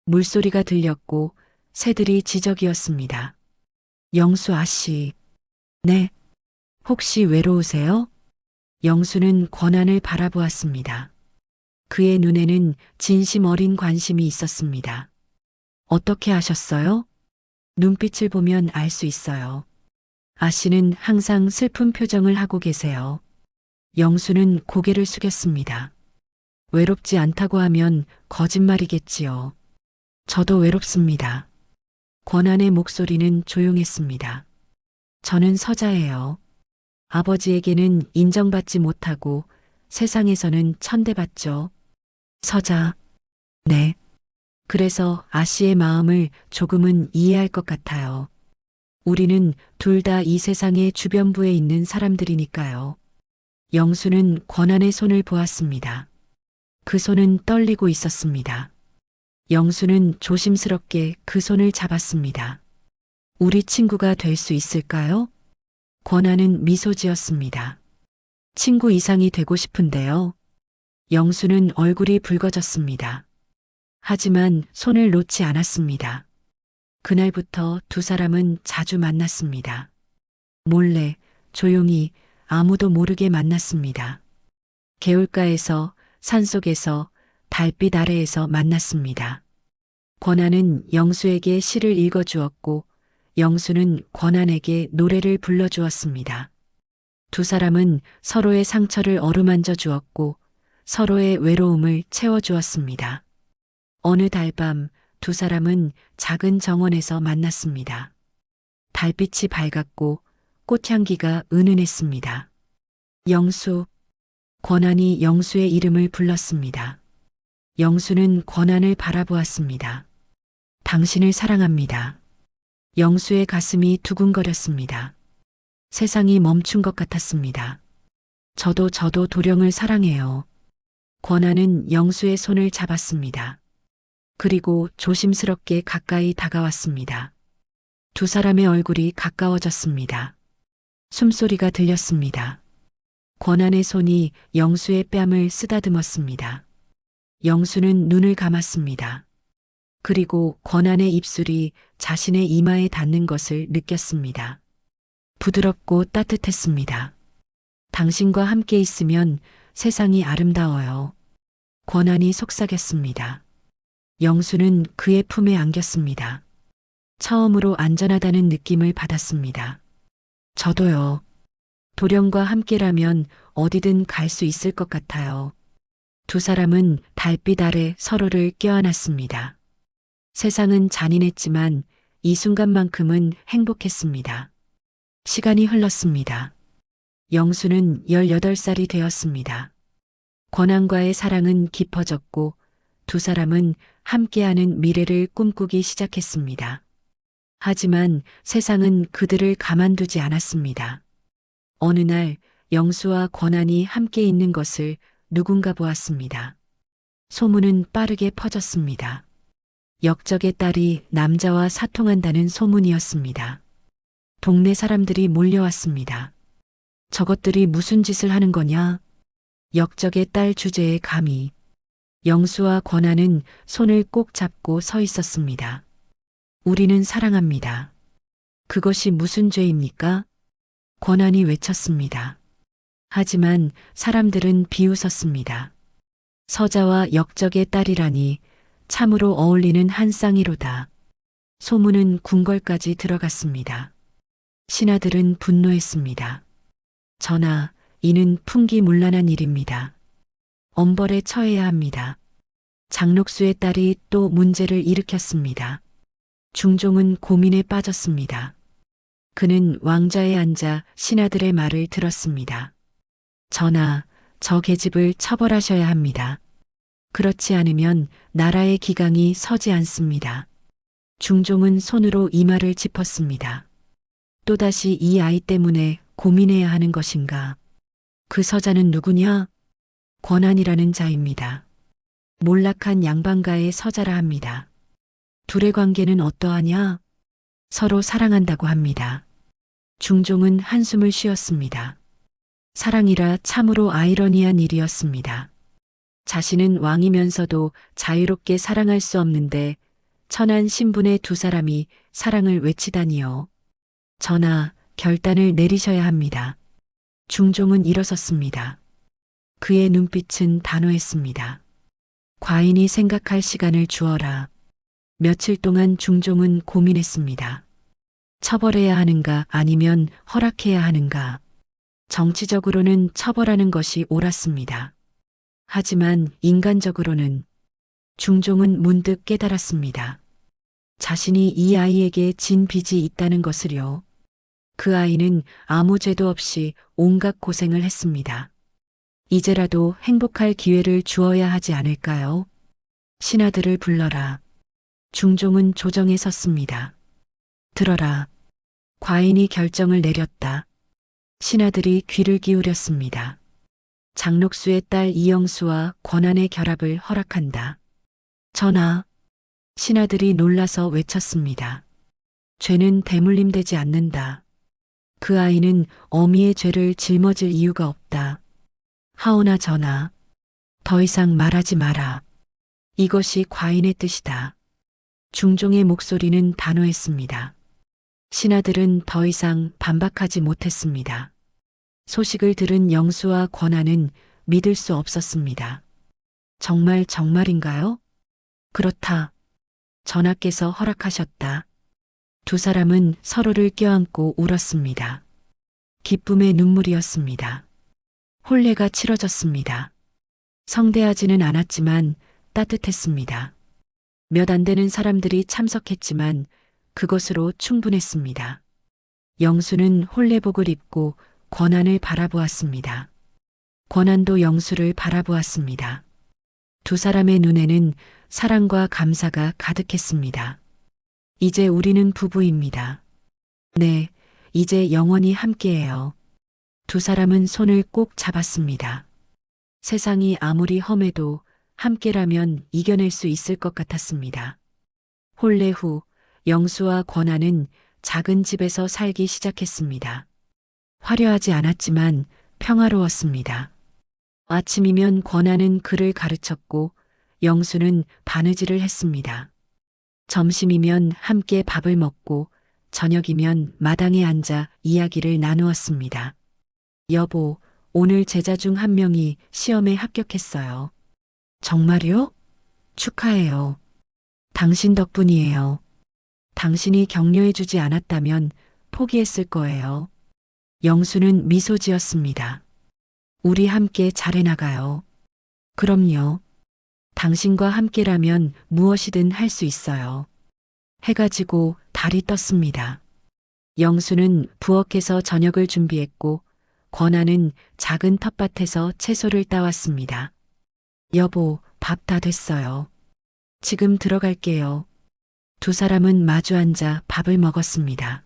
물소리가 들렸고 새들이 지저귀었습니다. 영수 아씨. 네. 혹시 외로우세요? 영수는 권한을 바라보았습니다. 그의 눈에는 진심 어린 관심이 있었습니다. 어떻게 아셨어요? 눈빛을 보면 알 수 있어요. 아씨는 항상 슬픈 표정을 하고 계세요. 영수는 고개를 숙였습니다. 외롭지 않다고 하면 거짓말이겠지요. 저도 외롭습니다. 권한의 목소리는 조용했습니다. 저는 서자예요. 아버지에게는 인정받지 못하고 세상에서는 천대받죠. 서자. 네. 그래서 아씨의 마음을 조금은 이해할 것 같아요. 우리는 둘 다 이 세상의 주변부에 있는 사람들이니까요. 영수는 권한의 손을 보았습니다. 그 손은 떨리고 있었습니다. 영수는 조심스럽게 그 손을 잡았습니다. 우리 친구가 될 수 있을까요? 권한은 미소 지었습니다. 친구 이상이 되고 싶은데요. 영수는 얼굴이 붉어졌습니다. 하지만 손을 놓지 않았습니다. 그날부터 두 사람은 자주 만났습니다. 몰래, 조용히, 아무도 모르게 만났습니다. 개울가에서, 산속에서, 달빛 아래에서 만났습니다. 권한은 영수에게 시를 읽어주었고, 영수는 권한에게 노래를 불러주었습니다. 두 사람은 서로의 상처를 어루만져 주었고, 서로의 외로움을 채워주었습니다. 어느 달밤 두 사람은 작은 정원에서 만났습니다. 달빛이 밝았고 꽃향기가 은은했습니다. 영수, 권한이 영수의 이름을 불렀습니다. 영수는 권한을 바라보았습니다. 당신을 사랑합니다. 영수의 가슴이 두근거렸습니다. 세상이 멈춘 것 같았습니다. 저도 도령을 사랑해요. 권한은 영수의 손을 잡았습니다. 그리고 조심스럽게 가까이 다가왔습니다. 두 사람의 얼굴이 가까워졌습니다. 숨소리가 들렸습니다. 권한의 손이 영수의 뺨을 쓰다듬었습니다. 영수는 눈을 감았습니다. 그리고 권한의 입술이 자신의 이마에 닿는 것을 느꼈습니다. 부드럽고 따뜻했습니다. 당신과 함께 있으면 세상이 아름다워요. 권한이 속삭였습니다. 영수는 그의 품에 안겼습니다. 처음으로 안전하다는 느낌을 받았습니다. 저도요. 도령과 함께라면 어디든 갈 수 있을 것 같아요. 두 사람은 달빛 아래 서로를 껴안았습니다. 세상은 잔인했지만 이 순간만큼은 행복했습니다. 시간이 흘렀습니다. 영수는 18살이 되었습니다. 권한과의 사랑은 깊어졌고 두 사람은 함께하는 미래를 꿈꾸기 시작했습니다. 하지만 세상은 그들을 가만두지 않았습니다. 어느 날 영수와 권한이 함께 있는 것을 누군가 보았습니다. 소문은 빠르게 퍼졌습니다. 역적의 딸이 남자와 사통한다는 소문이었습니다. 동네 사람들이 몰려왔습니다. 저것들이 무슨 짓을 하는 거냐? 역적의 딸 주제에 감히. 영수와 권한은 손을 꼭 잡고 서 있었습니다. 우리는 사랑합니다. 그것이 무슨 죄입니까? 권한이 외쳤습니다. 하지만 사람들은 비웃었습니다. 서자와 역적의 딸이라니 참으로 어울리는 한 쌍이로다. 소문은 궁궐까지 들어갔습니다. 신하들은 분노했습니다. 전하, 이는 풍기문란한 일입니다. 엄벌에 처해야 합니다. 장록수의 딸이 또 문제를 일으켰습니다. 중종은 고민에 빠졌습니다. 그는 왕좌에 앉아 신하들의 말을 들었습니다. 전하, 저 계집을 처벌하셔야 합니다. 그렇지 않으면 나라의 기강이 서지 않습니다. 중종은 손으로 이마를 짚었습니다. 또다시 이 아이 때문에 고민해야 하는 것인가? 그 서자는 누구냐? 권한이라는 자입니다. 몰락한 양반가의 서자라 합니다. 둘의 관계는 어떠하냐? 서로 사랑한다고 합니다. 중종은 한숨을 쉬었습니다. 사랑이라 참으로 아이러니한 일이었습니다. 자신은 왕이면서도 자유롭게 사랑할 수 없는데 천한 신분의 두 사람이 사랑을 외치다니요. 전하, 결단을 내리셔야 합니다. 중종은 일어섰습니다. 그의 눈빛은 단호했습니다. 과인이 생각할 시간을 주어라. 며칠 동안 중종은 고민했습니다. 처벌해야 하는가 아니면 허락해야 하는가. 정치적으로는 처벌하는 것이 옳았습니다. 하지만 인간적으로는 중종은 문득 깨달았습니다. 자신이 이 아이에게 진 빚이 있다는 것을요. 그 아이는 아무 죄도 없이 온갖 고생을 했습니다. 이제라도 행복할 기회를 주어야 하지 않을까요? 신하들을 불러라. 중종은 조정에 섰습니다. 들어라. 과인이 결정을 내렸다. 신하들이 귀를 기울였습니다. 장록수의 딸 이영수와 권한의 결합을 허락한다. 전하. 신하들이 놀라서 외쳤습니다. 죄는 대물림되지 않는다. 그 아이는 어미의 죄를 짊어질 이유가 없다. 하오나 전하. 더 이상 말하지 마라. 이것이 과인의 뜻이다. 중종의 목소리는 단호했습니다. 신하들은 더 이상 반박하지 못했습니다. 소식을 들은 영수와 권한은 믿을 수 없었습니다. 정말인가요? 그렇다. 전하께서 허락하셨다. 두 사람은 서로를 껴안고 울었습니다. 기쁨의 눈물이었습니다. 혼례가 치러졌습니다. 성대하지는 않았지만 따뜻했습니다. 몇 안 되는 사람들이 참석했지만 그것으로 충분했습니다. 영수는 혼례복을 입고 권한을 바라보았습니다. 권한도 영수를 바라보았습니다. 두 사람의 눈에는 사랑과 감사가 가득했습니다. 이제 우리는 부부입니다. 네, 이제 영원히 함께해요. 두 사람은 손을 꼭 잡았습니다. 세상이 아무리 험해도 함께라면 이겨낼 수 있을 것 같았습니다. 혼례 후 영수와 권한은 작은 집에서 살기 시작했습니다. 화려하지 않았지만 평화로웠습니다. 아침이면 권한은 글을 가르쳤고 영수는 바느질을 했습니다. 점심이면 함께 밥을 먹고 저녁이면 마당에 앉아 이야기를 나누었습니다. 여보, 오늘 제자 중 한 명이 시험에 합격했어요. 정말요? 축하해요. 당신 덕분이에요. 당신이 격려해주지 않았다면 포기했을 거예요. 영수는 미소 지었습니다. 우리 함께 잘해나가요. 그럼요. 당신과 함께라면 무엇이든 할 수 있어요. 해가 지고 달이 떴습니다. 영수는 부엌에서 저녁을 준비했고 권한은 작은 텃밭에서 채소를 따왔습니다. 여보, 밥 다 됐어요. 지금 들어갈게요. 두 사람은 마주 앉아 밥을 먹었습니다.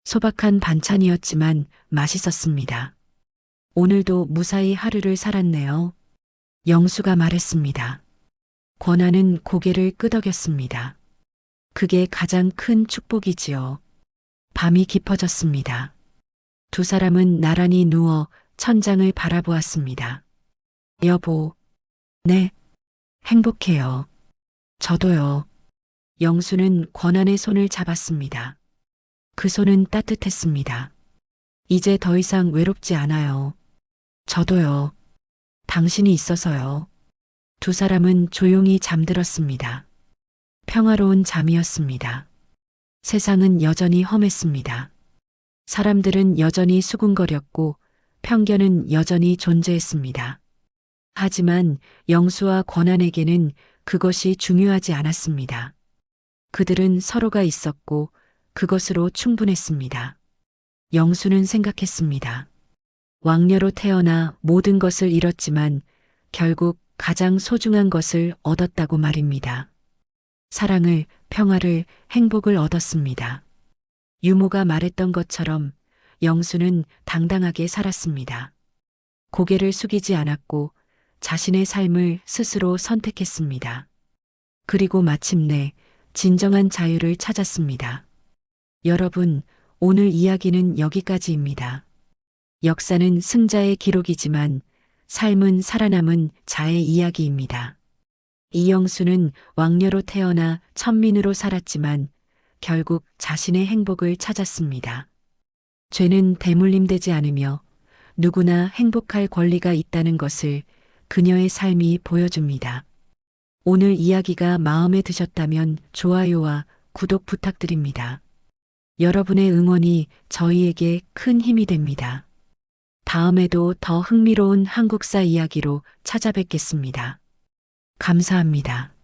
소박한 반찬이었지만 맛있었습니다. 오늘도 무사히 하루를 살았네요. 영수가 말했습니다. 권한은 고개를 끄덕였습니다. 그게 가장 큰 축복이지요. 밤이 깊어졌습니다. 두 사람은 나란히 누워 천장을 바라보았습니다. 여보. 네. 행복해요. 저도요. 영수는 권한의 손을 잡았습니다. 그 손은 따뜻했습니다. 이제 더 이상 외롭지 않아요. 저도요. 당신이 있어서요. 두 사람은 조용히 잠들었습니다. 평화로운 잠이었습니다. 세상은 여전히 험했습니다. 사람들은 여전히 수군거렸고 편견은 여전히 존재했습니다. 하지만 영수와 권한에게는 그것이 중요하지 않았습니다. 그들은 서로가 있었고 그것으로 충분했습니다. 영수는 생각했습니다. 왕녀로 태어나 모든 것을 잃었지만 결국 가장 소중한 것을 얻었다고 말입니다. 사랑을, 평화를, 행복을 얻었습니다. 유모가 말했던 것처럼 영수는 당당하게 살았습니다. 고개를 숙이지 않았고 자신의 삶을 스스로 선택했습니다. 그리고 마침내 진정한 자유를 찾았습니다. 여러분, 오늘 이야기는 여기까지입니다. 역사는 승자의 기록이지만 삶은 살아남은 자의 이야기입니다. 이영수는 왕녀로 태어나 천민으로 살았지만 결국 자신의 행복을 찾았습니다. 죄는 대물림되지 않으며 누구나 행복할 권리가 있다는 것을 그녀의 삶이 보여줍니다. 오늘 이야기가 마음에 드셨다면 좋아요와 구독 부탁드립니다. 여러분의 응원이 저희에게 큰 힘이 됩니다. 다음에도 더 흥미로운 한국사 이야기로 찾아뵙겠습니다. 감사합니다.